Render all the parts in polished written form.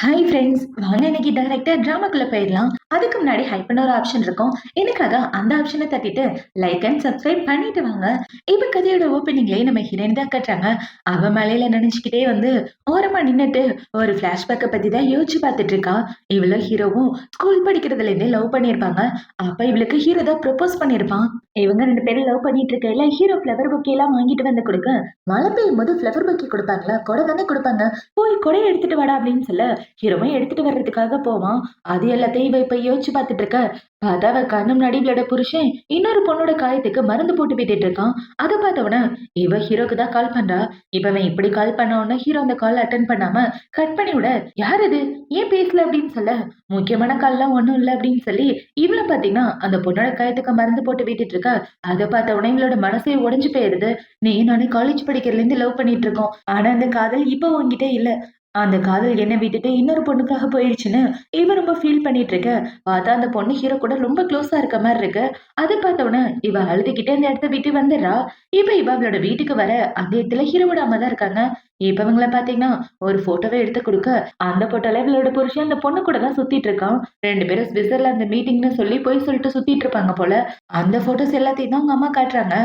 Hi friends, வாங்க இன்னைக்கு டைரக்டா டிராமாக்குள்ள போயிடலாம். அதுக்கு முன்னாடி ஹைப்னு ஒரு ஆப்ஷன் இருக்கும். எனக்காக அந்த ஆப்ஷனை தட்டிட்டு லைக் அண்ட் சப்ஸ்கிரைப் பண்ணிட்டு வாங்க. இப்ப கதையோட ஓப்பனிங்லயே நம்ம ஹீரோயின் தான் கட்டுறாங்க. அவ மலையில நினைச்சுக்கிட்டே ஓரமா நின்னுட்டு ஒரு பிளாஷ்பேக்கை பத்தி தான் யோசிச்சு பார்த்துட்டு இருக்கா. இவளும் ஹீரோவும் ஸ்கூல் படிக்கிறதுல இருந்தே லவ் பண்ணியிருப்பாங்க. அப்ப இவளுக்கு ஹீரோ தான் ப்ரொபோஸ் பண்ணியிருப்பான். இவங்க ரெண்டு பேரும் லவ் பண்ணிட்டு இருக்கையில ஹீரோ ஃப்ளவர் பொக்கே எல்லாம் வாங்கிட்டு வந்து கொடுக்க, மழை பெய்யும் போது ஃப்ளவர் பொக்கே கொடுப்பாங்களா? கொடை தானே கொடுப்பாங்க. போய் கொடையை எடுத்துட்டு வாடா அப்படின்னு சொல்ல ஹீரோவும் எடுத்துட்டு வர்றதுக்காக போவான். அது எல்லாத்தையும் இவ இப்ப யோசிச்சு பார்த்துட்டு இருக்க. பார்த்தா அவ கண்ணு முன்னாடி இவளோட புருஷன் இன்னொரு பொண்ணோட காயத்துக்கு மருந்து போட்டு விட்டுட்டு இருக்கான். அதை பார்த்தவன இவ ஹீரோக்கு தான் கால் பண்றா. இப்ப அவன் இப்படி கால் பண்ண உடனே ஹீரோ அந்த கால் அட்டன் பண்ணாம கட் பண்ணி விட, யார் இது, ஏன் பேசல அப்படின்னு சொல்ல, முக்கியமான கால்லாம் ஒண்ணும் இல்ல அப்படின்னு சொல்லி இவளும் பாத்தீங்கன்னா அந்த பொண்ணோட காயத்துக்கு மருந்து போட்டு விட்டுட்டு இருக்கா. அதை பார்த்த உடனே இவளோட மனசே உடைஞ்சு போயிருது. நீ நானே காலேஜ் படிக்கிறதுல இருந்து லவ் பண்ணிட்டு இருக்கோம். ஆனா அந்த காதல் இப்ப உன்கிட்ட இல்ல. அந்த காதல் என்ன விட்டுட்டு இன்னொரு பொண்ணுக்காக போயிடுச்சுன்னு இவ ரொம்ப ஃபீல் பண்ணிட்டு இருக்க. பார்த்தா அந்த பொண்ணு ஹீரோ கூட ரொம்ப க்ளோஸா இருக்க மாதிரி இருக்கு. அதை பார்த்தவொடனே இவ அழுதுகிட்டே அந்த இடத்த விட்டு வந்துடுறா. இப்ப இவ அவளோட வீட்டுக்கு வர அந்த இடத்துல ஹீரோவோட அம்மா தான் இருக்காங்க. இப்ப இவங்கள பாத்தீங்கன்னா ஒரு போட்டோவை எடுத்து கொடுக்க, அந்த போட்டோல இவளோட புருஷன் அந்த பொண்ணு கூட தான் சுத்திட்டு இருக்கான். ரெண்டு பேரும் ஸ்விட்சர்லாந்து மீட்டிங்னு சொல்லி போய் சொல்லிட்டு சுத்திட்டு இருப்பாங்க போல. அந்த போட்டோஸ் எல்லாத்தையும் தான் அவங்க அம்மா காட்டுறாங்க.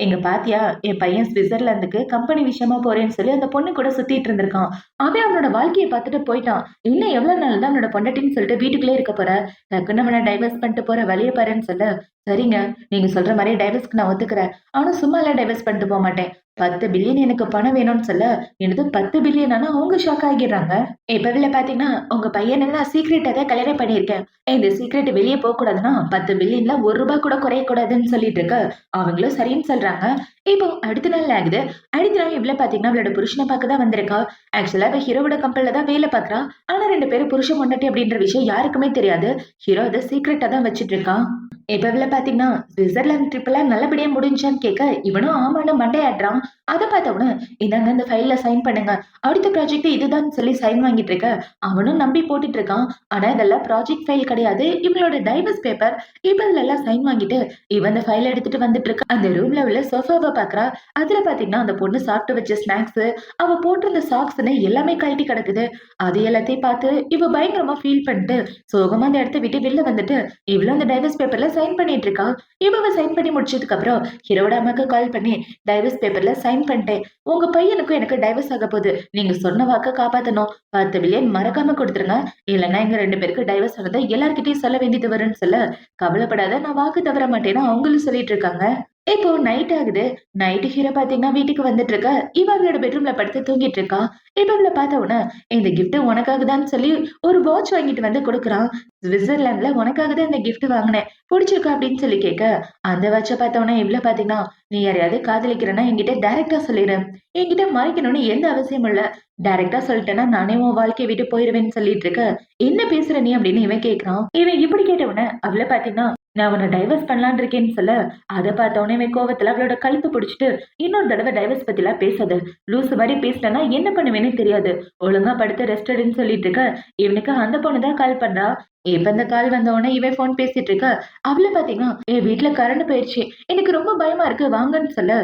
எங்க பாத்தியா, என் பையன் ஸ்விட்சர்லாந்துக்கு கம்பெனி விஷயமா போறேன்னு சொல்லி அந்த பொண்ணு கூட சுத்திட்டு இருந்திருக்கான். அவன் அவனோட வாழ்க்கையை பார்த்துட்டு போயிட்டான். இன்னும் எவ்வளவு நாள் தான் அவனோட பொண்டாட்டின்னு சொல்லிட்டு வீட்டுக்குள்ளே இருக்க போற? டக்குன்னு அவனை டைவர்ஸ் பண்ணிட்டு போற வழியை பாருன்னு சொல்ல, சரிங்க, நீங்க சொல்ற மாதிரி டைவர்ஸ்க்கு நான் ஒத்துக்கிறேன். ஆனா சும்மா எல்லாம் டைவர்ஸ் பண்ணிட்டு போக மாட்டேன். 10 பில்லியன் எனக்கு பணம் வேணும்னு சொல்ல, எனது 10 பில்லியன் ஆனா அவங்க ஷாக் ஆகிடுறாங்க. இப்ப பாத்தீங்கன்னா உங்க பையனை நான் சீக்ரெட்டா தான் கல்யாணம் பண்ணியிருக்கேன். இந்த சீக்ரெட் வெளியே போக கூடாதுன்னா 10 பில்லியன்ல ₹1 கூட குறைய கூடாதுன்னு சொல்லிட்டு இருக்க. அவங்களும் சரின்னு சொல்றாங்க. இப்போ அடுத்த நாள் ஆகுது. அடுத்த நாள் இவ்ள பாத்தீங்கன்னா அவளோட புருஷனை பார்க்க தான் வந்திருக்கா. ஆக்சுவலா அவ ஹீரோவோட கம்பெனில தான் வேலை பாக்குறா. ஆனா 2 பேரும் புருஷன் பொண்டாட்டி அப்படின்ற விஷயம் யாருக்குமே தெரியாது. ஹீரோ அதை சீக்ரெட்டா தான் வச்சிட்டு இருக்கான். இப்ப இவள பாத்தீங்கன்னா சுவிட்சர்லாந்து ட்ரிப் எல்லாம் நல்லபடியா முடிஞ்சான்னு கேட்க, இவனும் ஆமான்னு மண்டையாடுறான். அதை பார்த்தவன, இந்தாங்க இந்த ஃபைல்ல சைன் பண்ணுங்க. அடுத்த ப்ராஜெக்ட் இதுதான் சொல்லி சைன் வாங்கிட்டு இருக்க. அவனும் நம்பி போட்டுட்டு இருக்கான். ஆனா இதெல்லாம் ப்ராஜெக்ட் ஃபைல் கிடையாது, இவளோட டைவர்ஸ் பேப்பர். இப்ப இதுல எல்லாம் சைன் வாங்கிட்டு இவன் அந்த ஃபைல் எடுத்துட்டு வந்துட்டு இருக்க. அந்த ரூம்ல உள்ள சோஃபாவை பாக்குறா. அதுல பாத்தீங்கன்னா அந்த பொண்ணு சாப்பிட்டு வச்ச ஸ்நாக்ஸ், அவ போட்டிருந்த சாக்ஸ்ன்னு எல்லாமே கழட்டி கிடக்குது. அது எல்லாத்தையும் பார்த்து இவ பயங்கரமா ஃபீல் பண்ணிட்டு சோகமா அந்த இடத்த விட்டு வெளில வந்துட்டு இவ்வளவு அந்த டைவர்ஸ் பேப்பர்ல சைன் பண்ணிட்டு இருக்கா. இவ சைன் பண்ணி முடிச்சதுக்கு அப்புறம் ஹீரோட அம்மாக்கு கால் பண்ணி, டைவர்ஸ் பேப்பர்ல சைன் பண்ணிட்டேன். உங்க பையனுக்கும் எனக்கு டைவர்ஸ் ஆக போகுது. நீங்க சொன்ன வாக்க காப்பாத்தணும். 10 பில்லியன் மறக்காம கொடுத்துருங்க. இல்லைன்னா எங்க 2 பேருக்கு டைவர்ஸ் ஆனதை எல்லார்கிட்டயும் சொல்ல வேண்டியது வரும்னு சொல்ல, கவலைப்படாத, நான் வாக்கு தவற மாட்டேன்னு அவங்களும் சொல்லிட்டு இருக்காங்க. இப்போ நைட் ஆகுது. நைட் ஹீரோ பாத்தீங்கன்னா வீட்டுக்கு வந்துட்டு இருக்க. இவ அவளோட பெட்ரூம்ல படுத்து தூங்கிட்டு இருக்கா. இப்ப இவள பார்த்த உடனே இந்த கிஃப்ட் உனக்காக தான் சொல்லி ஒரு வாட்ச் வாங்கிட்டு வந்து கொடுக்குறான். சுவிட்சர்லாந்துல உனக்காக தான் இந்த கிஃப்ட் வாங்கினேன். பிடிச்சிருக்கா அப்படின்னு சொல்லி கேட்க, அந்த வாட்சை பார்த்த உடனே இவ்ள பாத்தீங்கன்னா, நீ யாரையாவது காதலிக்கிறேன்னா என்கிட்ட டைரக்டா சொல்லிடு. என்கிட்ட மறைக்கணும்னு எந்த அவசியம் இல்ல. டைரக்டா சொல்லிட்டேன்னா நானே உன் வாழ்க்கையை விட்டு போயிருவேன்னு சொல்லிட்டு இருக்க. என்ன பேசுற நீ அப்படின்னு இவன் கேட்கிறான். இவன் இப்படி கேட்ட உடனே அவள பாத்தீங்கன்னா, நான் உன்னை டைவர்ஸ் பண்ணலான்னு இருக்கேன்னு சொல்ல, அதை பார்த்த உடனே கோவத்துல அவளோட கழுத்து பிடிச்சிட்டு, இன்னொரு தடவை டைவர்ஸ் பத்தி எல்லாம் பேசாத. லூசு மாதிரி பேசினா என்ன பண்ணுவேன்னு தெரியாது. ஒழுங்கா படுத்து ரெஸ்ட் எடுன்னு சொல்லிட்டு இருக்க. இவனுக்கு அந்த பொண்ணு தான் கால் பண்றா. இப்ப இந்த கால் வந்த உடனே இவன் போன் பேசிட்டு இருக்க. அவள பாத்தீங்கன்னா, என் வீட்டுல கரண்ட் போயிடுச்சு, எனக்கு ரொம்ப பயமா இருக்கு வாங்கன்னு சொல்ல,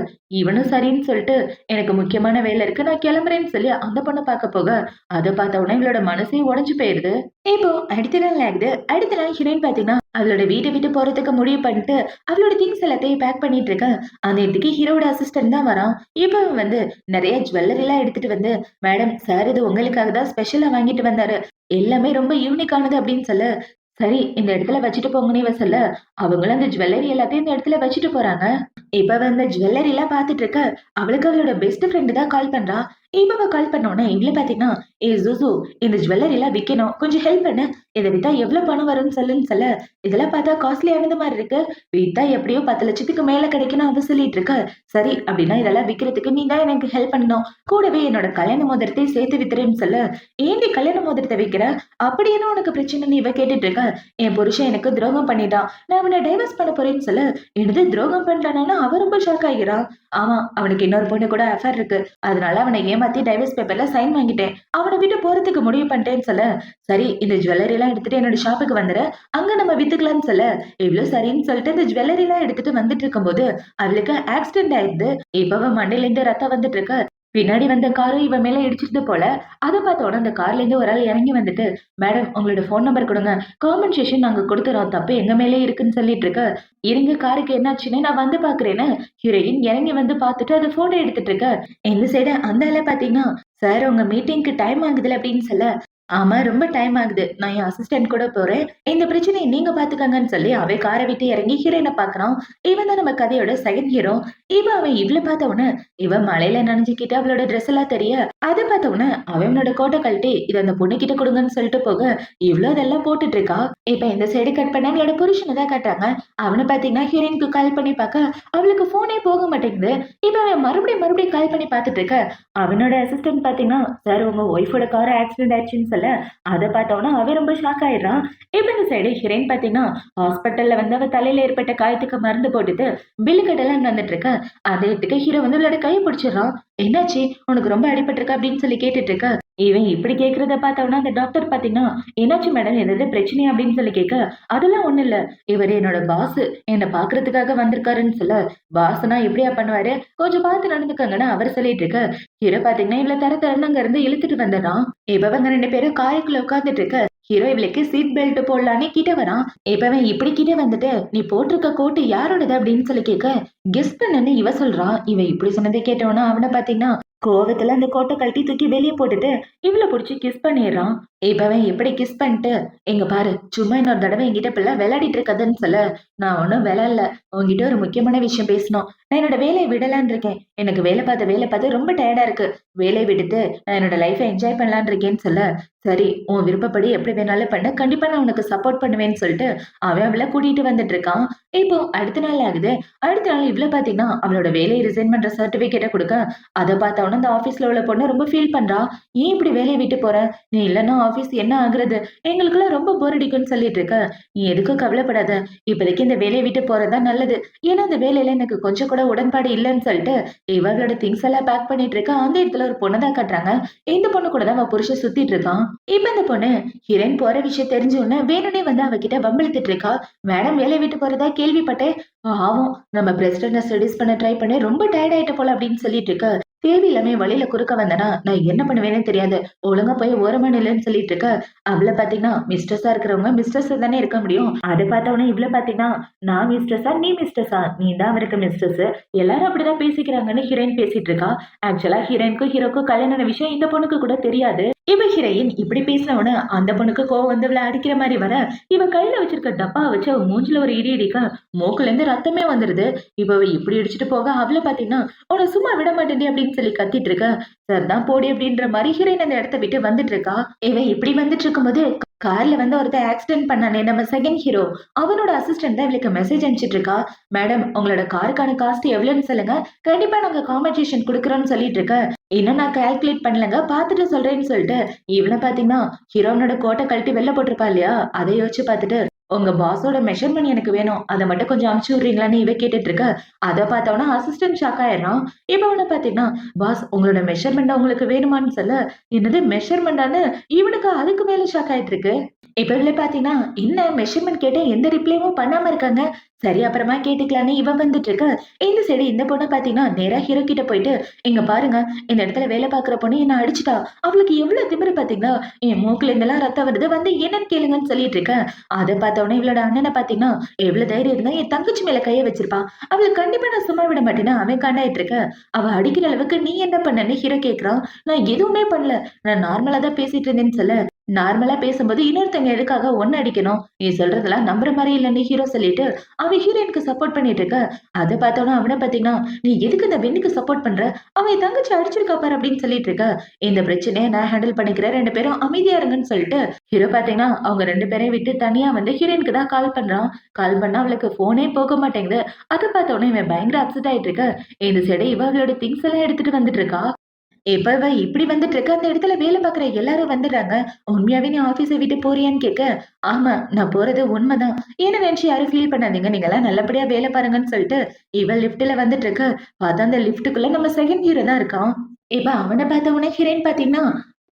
இவனும் சரின்னு சொல்லிட்டு எனக்கு முக்கியமான வேலை இருக்கு, நான் கிளம்புறேன்னு சொல்லி அந்த பொண்ணை பார்க்க போக, அதை பார்த்த உடனே இவளோட மனசே உடைஞ்சு போயிருது. இப்போ அடுத்த நாள் ஆகுது. அடுத்த நாள் ஹீரோயின் பாத்தீங்கன்னா அவளோட வீட்டை விட்டு போறதுக்கு முடிவு பண்ணிட்டு அவளோட திங்ஸ் எல்லாத்தையும் பேக் பண்ணிட்டு இருக்க. அந்த இடத்துக்கு ஹீரோட அசிஸ்டன்ட் தான் வரான். இப்ப அவன் நிறைய ஜுவல்லரி எல்லாம் எடுத்துட்டு மேடம் சார் இது உங்களுக்காக தான் ஸ்பெஷலா வாங்கிட்டு வந்தாரு. எல்லாமே ரொம்ப யூனிக்கானது அப்படின்னு சொல்ல, சரி இந்த இடத்துல வச்சுட்டு போங்கன்னு இவ சொல்ல, அவங்களும் அந்த ஜுவல்லரி எல்லாத்தையும் இந்த இடத்துல வச்சுட்டு போறாங்க. இப்ப அந்த ஜுவல்லரி எல்லாம் பாத்துட்டு இருக்க. அவளுக்கு அவளோட பெஸ்ட் ஃப்ரெண்டு தான் கால் பண்றா. இப்ப கால் பண்ண உடனே இவள பாத்தீங்கன்னா, ஏ ஜூசு, இந்த ஜுவல்லரி எல்லாம் விக்கணும், கொஞ்சம் ஹெல்ப் பண்ணு. இதை வித்தா எவ்வளவு பணம் வரும்னு சொல்லுன்னு சொல்ல, இதெல்லாம் பார்த்தா காஸ்ட்லியானது மாதிரி இருக்கு. வித்தா எப்படியோ 10 லட்சத்துக்கு மேல கிடைக்கணும் அவ சொல்லிட்டு இருக்க. சரி அப்படின்னா இதெல்லாம் விக்கிறதுக்கு நீ தான் எனக்கு ஹெல்ப் பண்ணணும். கூடவே என்னோட கல்யாண மோதிரத்தை சேர்த்து வித்துறேன்னு சொல்ல, ஏண்டி கல்யாண மோதிரத்தை விக்கிற? அப்படி என்ன உனக்கு பிரச்சனைன்னு இவ கேட்டுட்டு இருக்க. என் புருஷன் எனக்கு துரோகம் பண்ணிட்டான், நான் அவனை டைவர்ஸ் பண்ண போறேன்னு சொல்ல, என்னது துரோகம் பண்றானா? அவ ரொம்ப ஷாக் ஆகிறான். ஆமா, அவனுக்கு இன்னொரு பொண்ணு கூட அஃபேர் இருக்கு. அதனால அவனை ஏமாத்தி டைவர்ஸ் பேப்பர்ல சைன் வாங்கிட்டேன். அவனை விட்டு போறதுக்கு முடிவு பண்ணிட்டேன்னு சொல்ல, சரி இந்த ஜுவல்லரி எல்லாம் எடுத்துட்டு என்னோட ஷாப்புக்கு வந்துரு, அங்க நம்ம வித்துக்கலாம்னு சொல்ல, இவ்வளவு சரின்னு சொல்லிட்டு இந்த ஜுவல்லரி எல்லாம் எடுத்துட்டு வந்துட்டு இருக்கும்போது அவளுக்கு ஆக்சிடென்ட் ஆயிடுது. இப்ப அவ மண்டையில இருந்து ரத்தம் வந்துட்டு இருக்க. பின்னாடி வந்த காரும் இவன் மேல இடிச்சிருது போல. அத பார்த்த உடனே அந்த கார்ல இருந்து ஒரு ஆள் இறங்கி வந்துட்டு, "மேடம் உங்களோட ஃபோன் நம்பர் குடுங்க. காம்பன்சேஷன் நாங்க குடுத்துறோம். தப்பு எங்க மேலயே இருக்குன்னு" சொல்லிட்டு இருக்க. "இருங்க காருக்கு என்னாச்சுன்னு நான் வந்து பார்க்குறேன்னு" ஹீரோயின் இறங்கி வந்து பார்த்துட்டு அத ஃபோட்டோ எடுத்துட்டு இருக்க. இந்த சைடு அந்த ஆள பார்த்தீங்கன்னா, "சார் உங்க மீட்டிங்க்கு டைம் ஆகுதுல" அப்படின்னு சொல்ல, "ஆமா ரொம்ப டைம் ஆகுது. நான் என் அசிஸ்டன்ட் கூட போறேன். இந்த பிரச்சனைய நீங்க பார்த்துக்கங்கன்னு" சொல்லி அவன் கார விட்டு இறங்கி ஹீரோயின பார்க்குறான். இவன் தான் நம்ம கதையோட செகண்ட் ஹீரோ. அவன் இவள பார்த்த உடனே இவ மழையில நனைஞ்சுக்கிட்டு அவளோட ட்ரெஸ் எல்லாம் தெரிய, அத பார்த்த உடனே அவனோட கோட்ட கழட்டி இத அந்த பொண்ணு கிட்ட குடுங்கன்னு சொல்லிட்டு போக, இவ்ளோ அதெல்லாம் போட்டுட்டு இருக்கா. இப்ப இந்த சைடு கட் பண்ணா அவளோட புருஷன தான் காட்டுறாங்க. அவன பார்த்தீங்கன்னா ஹீரோயினுக்கு கால் பண்ணி பார்க்க, அவளுக்கு ஃபோனே போக மாட்டேங்குது. இப்ப அவன் மறுபடியும் கால் பண்ணி பார்த்துட்டு இருக்க. அவனோட அசிஸ்டன்ட் பார்த்தீங்கன்னா, "சார் உங்க ஒய்ஃபோட கார் ஆக்சிடென்ட் ஆயிடுச்சுன்னு" சொல்ல, அத பார்த்த உடனே அவன் ரொம்ப ஷாக் ஆயிடுறான். இப்ப இந்த சைடு ஹீரோயின் பார்த்தீங்கன்னா, ஹாஸ்பிட்டல்ல வந்து அவ தலையில ஏற்பட்ட காயத்துக்கு மருந்து போட்டுட்டு பில்லு கட்டலாம்னு வந்துட்டு இருக்க. அதே இடத்துக்கு ஹீரோ வந்து அவளோட கைய பிடிச்சிடுறான். "என்னாச்சு? உனக்கு ரொம்ப அடிபட்டிருக்கா?" அப்படின்னு சொல்லி கேட்டுட்டு இருக்க. இவன் இப்படி கேட்கிறத பார்த்தோம்னா அந்த டாக்டர் பார்த்தீங்கன்னா, "என்னாச்சு மேடம்? ஏதாவது பிரச்சனையா?" அப்படின்னு சொல்லி கேட்க, "அதெல்லாம் ஒண்ணும் இல்ல. இவரு என்னோட பாஸ். என்ன பார்க்கறதுக்காக வந்திருக்காருன்னு" சொல்ல, "பாஸ்னா இப்படியா பண்ணுவாரு? கொஞ்சம் பார்த்து நடந்துக்கங்கன்னு" அவர் சொல்லிட்டு இருக்க. ஹீரோ பார்த்தீங்கன்னா, இவள தர தரன்னு அங்க இருந்து இழுத்துட்டு வந்துடுறான். இப்ப இவங்க 2 பேரும் காருக்குள்ள உட்கார்ந்துட்டு இருக்க. ஹீரோ இவளுக்கு சீட் பெல்ட் போடலான்னு கிட்ட வரான். இப்ப இவன் இப்படி கிட்ட வந்துட்டு, "நீ போட்டிருக்க கோட்டு யாரோடது?" அப்படின்னு சொல்லி கேட்க, கெஸ் பண்ணுன்னு இவ சொல்றா. இவ இப்படி சொன்னதை கேட்டவொன்னே அவன பார்த்தீங்கன்னா, கோவத்துல அந்த கோட்ட கழட்டி தூக்கி வெளிய போட்டுட்டு, இவள புடிச்சு கிஸ் பண்ணிர்றான். இப்ப எப்படி கிஸ் பண்ணிட்டு, "இங்க பாரு, சும்மா இன்னொரு தடவ என்கிட்ட இப்படிலாம் விளையாடிட்டு இருக்காதன்னு" சொல்ல, "நான் ஒண்ணும் விளையாடல. உன்கிட்ட ஒரு முக்கியமான விஷயம் பேசணும். நான் என்னோட வேலைய விடலான்னு இருக்கேன். எனக்கு வேலை பார்த்து ரொம்ப டயர்டா இருக்கு. வேலைய விட்டுட்டு நான் என்னோட லைஃப என்ஜாய் பண்ணலான்னு இருக்கேன்னு" சொல்ல, "சரி, உன் விருப்பப்படி எப்படி வேணாலும் பண்ணு. கண்டிப்பா நான் உனக்கு சப்போர்ட் பண்ணுவேன்னு" சொல்லிட்டு, அவன் அவள கூட்டிட்டு வந்துட்டு இருக்கான். இப்போ அடுத்த நாள் ஆகுது. அடுத்த நாள் இவள பார்த்தீங்கன்னா, அவளோட வேலைய ரிசைன் பண்ற சர்டிபிகேட்ட குடுக்க, அத பார்த்த உடனே அந்த ஆஃபீஸ்ல உள்ள பொண்ணு ரொம்ப ஃபீல் பண்றா. "ஏன் இப்படி வேலைய விட்டு போற? நீ இல்லன்னா ஆஃபீஸ் என்ன ஆகுறது? எங்களுக்கெல்லாம் ரொம்ப போர் அடிக்கும்ன்னு" சொல்லிட்டு இருக்க. "நீ எதுக்கும் கவலைப்படாத. இப்போதைக்கு இந்த வேலைய விட்டு போறது தான் நல்லது. ஏன்னா அந்த வேலையில எனக்கு கொஞ்சம் கூட உடன்பாடு இல்லன்னு" சொல்லிட்டு, இவளோட திங்ஸ் எல்லாம் பேக் பண்ணிட்டு இருக்க. அந்த இடத்துல ஒரு பொண்ண தான் காட்டுறாங்க. இந்த பொண்ணு கூட தான் அவ புருஷன் சுத்திட்டு இருக்கான். இப்ப இந்த பொண்ணு ஹீரோயின் போற விஷயம் தெரிஞ்ச உடனே வேணும்னே வந்து அவகிட்ட வம்பிழுத்துட்டு இருக்கா. "மேடம் வேலைய விட்டு போறதா கேள்விப்பட்டேன். பாவம் நம்ம பிரசிடென்ட்ட செடியூஸ் பண்ண ட்ரை பண்ணி ரொம்ப டயர்ட் ஆயிட்ட போல" அப்படின்னு சொல்லிட்டு இருக்க. தேவையில்லாம வழியில குறுக்க வந்தனா, நான் என்ன பண்ணுவேன்னே தெரியாது. ஒழுங்கா போய் ஓரமா நில்லுன்னு சொல்லிட்டு இருக்க. அவள பார்த்தீங்கன்னா, மிஸ்ட்ரெஸ்ஸா இருக்கிறவங்க மிஸ்ட்ரெஸ்ஸா தானே இருக்க முடியும். அத பார்த்த உடனே இவள பார்த்தீங்கன்னா, "நான் மிஸ்ட்ரெஸ்ஸா? நீ மிஸ்ட்ரெஸ்ஸா? நீ தான் அவருக்கு மிஸ்ட்ரெஸ். எல்லாரும் அப்படிதான் பேசிக்கிறாங்கன்னு" ஹீரோயின் பேசிட்டு இருக்கா. ஆக்சுவலா ஹீரோயினுக்கும் ஹீரோக்கும் கல்யாண விஷயம் இந்த பொண்ணுக்கு கூட தெரியாது. இவ ஹீரோயின் இப்படி பேசின உடனே அந்த பொண்ணுக்கு கோவம் வந்து இவள அடிக்கிற மாரி வர, இவ கையில வச்சிருக்க டப்பாவ வச்சு அவ மூஞ்சில ஒரு இடி இடிக்க, மூக்குல இருந்து ரத்தமே வந்துருது. இவ இப்படி இடிச்சுட்டு போக அவள பார்த்தீங்கன்னா, "உன்ன சும்மா விட மாட்டேன்டி" அப்படின்னு சொல்லி கத்திட்டு இருக்க. "சரிதான் போடி" அப்படின்ற மாரி ஹீரோயின் அந்த இடத்த விட்டு வந்துட்டு இருக்கா. இவ இப்படி வந்துட்டு இருக்கும்போது கார்ல வந்து ஒருத்தன் ஆக்சிடென்ட் பண்ணானே நம்ம செகண்ட் ஹீரோ, அவனோட அசிஸ்டன்ட் தான் இவளுக்கு மெசேஜ் அனுப்பிச்சிட்டு இருக்கா. "மேடம் உங்களோட காருக்கான காஸ்ட் எவ்வளவுன்னு சொல்லுங்க. கண்டிப்பா நாங்க காம்பன்சேஷன் குடுக்குறோம்னு" சொல்லிட்டு இருக்க. "இன்னும் நான் கால்குலேட் பண்ணலங்க. பார்த்துட்டு சொல்றேன்னு" சொல்லிட்டு, இவன பார்த்தீங்கன்னா, ஹீரோயினோட கோட்ட கழட்டி வெளில போட்டிருப்பா இல்லையா? அத யோசிச்சு பார்த்துட்டு, "உங்க பாஸோட மெஷர்மென்ட் எனக்கு வேணும். அத மட்டும் கொஞ்சம் அனுப்பிச்சு விடுறீங்களான்னு" இவ கேட்டுட்டு இருக்க. அத பார்த்தோனே அசிஸ்டன்ட் ஷாக் ஆயிடுறான். இப்ப அவன பார்த்தீங்கன்னா, "பாஸ் உங்களோட மெஷர்மென்ட் உங்களுக்கு வேணுமான்னு" சொல்ல, என்னது மெஷர்மென்ட்டான்னு இவனுக்கு அதுக்கு மேல ஷாக் ஆயிட்டு இருக்கு. இப்ப இவள பார்த்தீங்கன்னா, என்ன மெஷர்மென்ட் கேட்டேன் எந்த ரிப்ளையும் பண்ணாம இருக்காங்க. சரி அப்புறமா கேட்டுக்கலான்னு இவ வந்துட்டு இருக்க. இந்த சைடு இந்த பொண்ண பார்த்தீங்கன்னா, நேரா ஹீரோ கிட்ட போயிட்டு, "இங்க பாருங்க, இந்த இடத்துல வேலை பார்க்குற பொண்ணு என்ன அடிச்சுட்டா. அவளுக்கு எவ்ளோ திமிரு பார்த்தீங்களா? என் மூக்குல இருந்தெல்லாம் ரத்தம் வருது. வந்து என்னன்னு கேளுங்கன்னு" சொல்லிட்டு இருக்க. அத பார்த்தோனே இவளோட அண்ணன பார்த்தீங்கன்னா, எவ்ளோ தைரியம் இருந்தா என் தங்கச்சி மேல கைய வச்சிருப்பா. அவள கண்டிப்பா நான் சும்மா விட மாட்டேன்னு அவன் காண்டாயிட்டு இருக்க. அவ அடிக்கிற அளவுக்கு நீ என்ன பண்ணன்னு ஹீரோ கேட்குறான். "நான் எதுவுமே பண்ணல. நான் நார்மலா தான் பேசிட்டு இருந்தேன்னு" சொல்ல, நார்மலா பேசும்போது இன்னொருத்தங்க எதுக்காக ஒண்ணு அடிக்கணும்? நீ சொல்றதெல்லாம் நம்புற மாரி இல்லன்னு ஹீரோ சொல்லிட்டு, அவன் ஹீரோயினுக்கு சப்போர்ட் பண்ணிட்டு இருக்க. அத பார்த்தோனே அவன பார்த்தீங்கன்னா, "நீ எதுக்கு இந்த பெண்ணுக்கு சப்போர்ட் பண்ற? அவ என் தங்கச்சி அடிச்சிருக்கா பாரு" அப்படின்னு சொல்லிட்டு இருக்க. "இந்த பிரச்சனைய நான் ஹேண்டில் பண்ணிக்கிறேன். 2 பேரும் அமைதியா இருங்கன்னு" சொல்லிட்டு, ஹீரோ பார்த்தீங்கன்னா, அவங்க 2 பேரையும் விட்டு தனியா வந்து ஹீரோயினுக்கு தான் கால் பண்றான். கால் பண்ணா அவளுக்கு ஃபோனே போக மாட்டேங்குது. அத பார்த்தோனே இவன் பயங்கர அப்செட் ஆயிட்டு இருக்க. இந்த சைடு இவ அவளோட திங்ஸ் எல்லாம் எடுத்துட்டு வந்துட்டு இருக்கா. இப்ப இவ இப்படி வந்துட்டு இருக்க, அந்த இடத்துல வேலை பார்க்குற எல்லாரும் வந்துடுறாங்க. "உண்மையாவே நீ ஆஃபீஸ விட்டு போறியான்னு?" கேட்க, "ஆமா, நான் போறது உண்மதான். என்ன நினைச்சு யாரும் ஃபீல் பண்ணாதீங்க. நீங்கலாம் நல்லபடியா வேலை பாருங்கன்னு" சொல்லிட்டு, இவ லிஃப்ட்ல வந்துட்டு இருக்க. பார்த்தா அந்த லிஃப்ட்டுக்குள்ள நம்ம செகண்ட் ஹீரோ தான் இருக்கான். இப்ப அவன பார்த்த உடனே ஹீரோயின் பார்த்தீங்கன்னா,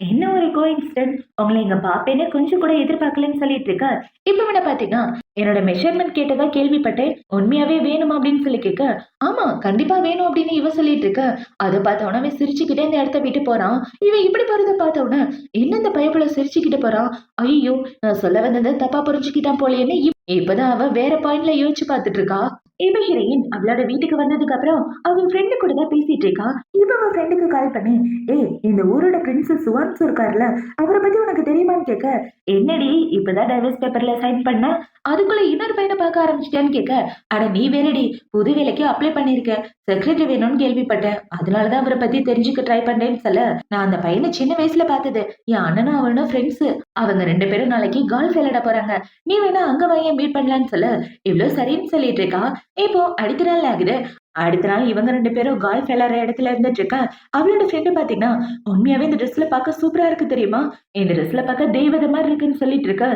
"என்ன ஒரு கோஇன்சிடென்ட். உங்கள இங்க பார்ப்பேன்னு கொஞ்சம் கூட எதிர்பார்க்கலன்னு" சொல்லிட்டு இருக்க. இப்ப இவன பார்த்தீங்கன்னா என்னோட மெஷர்மெண்ட் கேட்டதா கேள்விப்பட்டேன். உண்மையாவே வேணுமா அப்படின்னு சொல்லி கேட்க, ஆமா கண்டிப்பா வேணும் அப்படின்னு இவ சொல்லிட்டு இருக்க. அத பார்த்த உடனே அவன் சிரிச்சுக்கிட்டே இந்த இடத்த விட்டு போறான். இவன் இப்படி போறத பார்த்த உடனே, என்ன இந்த பயப்புல சிரிச்சுக்கிட்டு போறான்? ஐயோ! நான் சொல்ல வந்தத தப்பா புரிஞ்சுக்கிட்டான் போலயேன்னு இப்பதான் அவ வேற பாயிண்ட்ல யோசிச்சு பார்த்துட்டு இருக்கா. இவ ஹீரோயின் அவளோட வீட்டுக்கு வந்ததுக்கு அப்புறம் அவ ஃப்ரெண்டு கூட தான் பேசிட்டு இருக்கா. இப்ப அவ ஃப்ரெண்டுக்கு கால் பண்ணி, ஏய் இந்த ஊரோட பிரின்சஸ் சுவான்ஸ் இருக்காருல்ல, அவரை பத்தி உனக்கு தெரியுமான்னு கேட்க, என்னடி இப்பதான் டைவர்ஸ் பேப்பர்ல சைன் பண்ண, அதுக்குள்ள இன்னொரு பையனை பார்க்க ஆரம்பிச்சிட்டியான்னு கேட்க, அட நீ வேறடி புது வேலைக்கு அப்ளை பண்ணிருக்க, செக்ரட்டரி வேணும்னு கேள்விப்பட்டேன், அதனாலதான் அவரை பத்தி தெரிஞ்சுக்க ட்ரை பண்றேன்னு சொல்ல, நான் அந்த பையனை சின்ன வயசுல பார்த்தது, என் அண்ணனும் அவனும் ஃப்ரெண்ட்ஸ், அவங்க 2 பேரும் நாளைக்கு கால்ஃப் விளையாட போறாங்க, நீ வேணா அங்க வாங்க மீட் பண்ணலான்னு சொல்ல, இவ்வளவு சரின்னு சொல்லிட்டு இருக்கா. இப்போ அடுத்த நாள் ஆகுது. அடுத்த நாள் இவங்க 2 பேரும் கால்ஃப் விளையாடுற இடத்துல இருந்துட்டு இருக்கா. அவளோட ஃப்ரெண்டு பாத்தீங்கன்னா, உண்மையாவே இந்த ட்ரெஸ்ல பார்க்க சூப்பரா இருக்கு தெரியுமா? இந்த ட்ரெஸ்ல பார்க்க தெய்வத மாதிரி இருக்குன்னு சொல்லிட்டு இருக்க.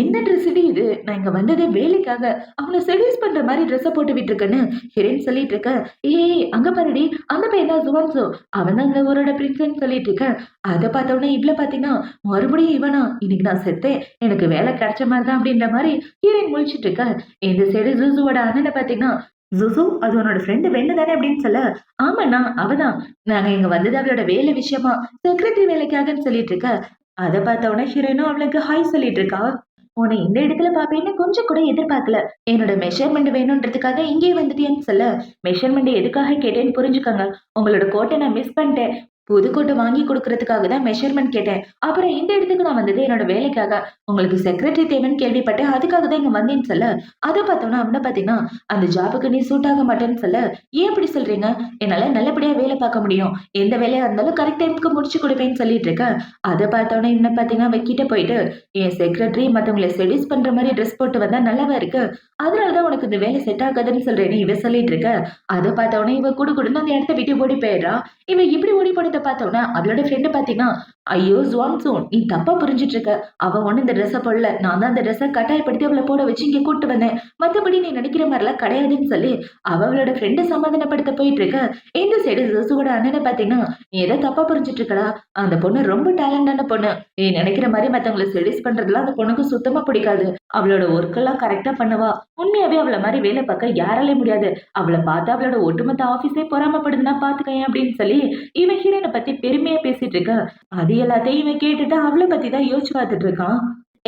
என்ன ட்ரெஸ் இது? நான் இங்க வந்ததே வேலைக்காக. அவனை செடியூஸ் பண்ற மாதிரி ட்ரெஸ்ஸ போட்டு விட்டுருக்கேன்னு ஹிரேன் சொல்லிட்டு இருக்க. ஏய் அங்க பாருடி, அந்த பையன் தான் ஜுவான்சோ. அவன் தான் இந்த ஊரோட பிரின்ஸ்ன்னு சொல்லிட்டு இருக்க. அத பார்த்த உடனே இவ்ள பாத்தீங்கன்னா, மறுபடியும் இவனா? இன்னைக்கு நான் செத்தேன். எனக்கு வேலை கிடைச்ச மாதிரி தான் அப்படின்ற மாதிரி ஹீரோயின் முழிச்சிட்டு இருக்க. இந்த சைடு ஜூசுவோட அண்ணனை பாத்தீங்கன்னா, ஜுசு அது உன்னோட ஃப்ரெண்டு வெண்ணு தானே அப்படின்னு சொல்ல, ஆமாண்ணா அவதான். நாங்க இங்க வந்தது அவளோட வேலை விஷயமா, செக்ரட்டரி வேலைக்காகன்னு சொல்லிட்டு இருக்க. அத பார்த்த உடனே ஹீரோயினும் அவளுக்கு ஹாய் சொல்லிட்டு இருக்கா. உன்னை இந்த இடத்துல பாப்பேன்னு கொஞ்சம் கூட எதிர்பார்க்கல. என்னோட மெஷர்மெண்ட் வேணும்ன்றதுக்காக இங்கேயே வந்துட்டியேன்னு சொல்ல, மெஷர்மெண்ட் எதுக்காக கேட்டேன்னு புரிஞ்சுக்கோங்க. உங்களோட கோட்டை நான் மிஸ் பண்ணிட்டேன். புது கோட்டை வாங்கி குடுக்கறதுக்காக தான் மெஷர்மெண்ட் கேட்டேன். அப்புறம் இந்த இடத்துக்கு நான் வந்தது என்னோட வேலைக்காக. உங்களுக்கு செக்ரட்டரி தேவைன்னு கேள்விப்பட்டேன். அதுக்காக தான் இங்க வந்தேன்னு சொல்ல, அத பார்த்தோம்னா அவன பார்த்தீங்கன்னா, அந்த ஜாபுக்கு நீ சூட் ஆக மாட்டேன்னு சொல்ல, ஏன் இப்படி சொல்றீங்க? என்னால நல்லபடியா வேலை பார்க்க முடியும். எந்த வேலையா இருந்தாலும் கரெக்ட் டைம்க்கு முடிச்சு குடுப்பேன்னு சொல்லிட்டு இருக்க. அத பார்த்தோனே இவன பார்த்தீங்கன்னா, அவ கிட்ட போயிட்டு, என் செக்ரட்டரி மத்தவங்கள செடியூஸ் பண்ற மாரி ட்ரெஸ் போட்டு வந்தா நல்லாவா இருக்கு? அதனால தான் உனக்கு இந்த வேலை செட் ஆகாதுன்னு சொல்றேன்னு இவ சொல்லிட்டு இருக்க. அத பார்த்தோனே இவ குடுகுடுன்னு அந்த இடத்த விட்டு ஓடி போயிடுறா. இவ இப்படி ஓடி போனத பார்த்தோன்னே அவளோட ஃப்ரெண்டு பார்த்தீங்கன்னா, ஐயோ! ஜுவான்சூன் நீ தப்பா புரிஞ்சுட்டு இருக்க. அவ ஒண்ணும் இந்த ட்ரெஸ்ஸ போடல. நான் தான் அந்த ட்ரெஸ்ஸ கட்டாயப்படுத்தி அவள போட வச்சு இங்க கூட்டு வந்தேன். மத்தபடி நீ நினைக்கிற மாரிலாம் கிடையாதுன்னு சொல்லி அவளோட ஃப்ரெண்ட சமாதானப்படுத்த போயிட்டு இருக்க. இந்த சைடு ஜோசுவோட அண்ணன பார்த்தீங்கன்னா, நீ ஏதோ தப்பா புரிஞ்சுட்டு இருக்கடா. அந்த பொண்ணு ரொம்ப டேலண்டான பொண்ணு. நீ நினைக்கிற மாரி மத்தவங்கள செடியூஸ் பண்றதெல்லாம் அந்த பொண்ணுக்கு சுத்தமா பிடிக்காது. அவளோட ஒர்க் எல்லாம் கரெக்ட்டா பண்ணுவா. உண்மையாவே அவள மாரி வேலை பார்க்க யாராலயும் முடியாது. அவள பார்த்தா அவளோட ஒட்டுமொத்த ஆபீஸே பொறாமப்படுதுன்னா பார்த்துக்கயேன் அப்படின்னு சொல்லி இவன் ஹீரோயின பத்தி பெருமையா பேசிட்டு இருக்க. அது எல்லாத்தையும் இவன் கேட்டுட்டு அவள பத்தி தான் யோசிச்சு பார்த்துட்டு இருக்கான்.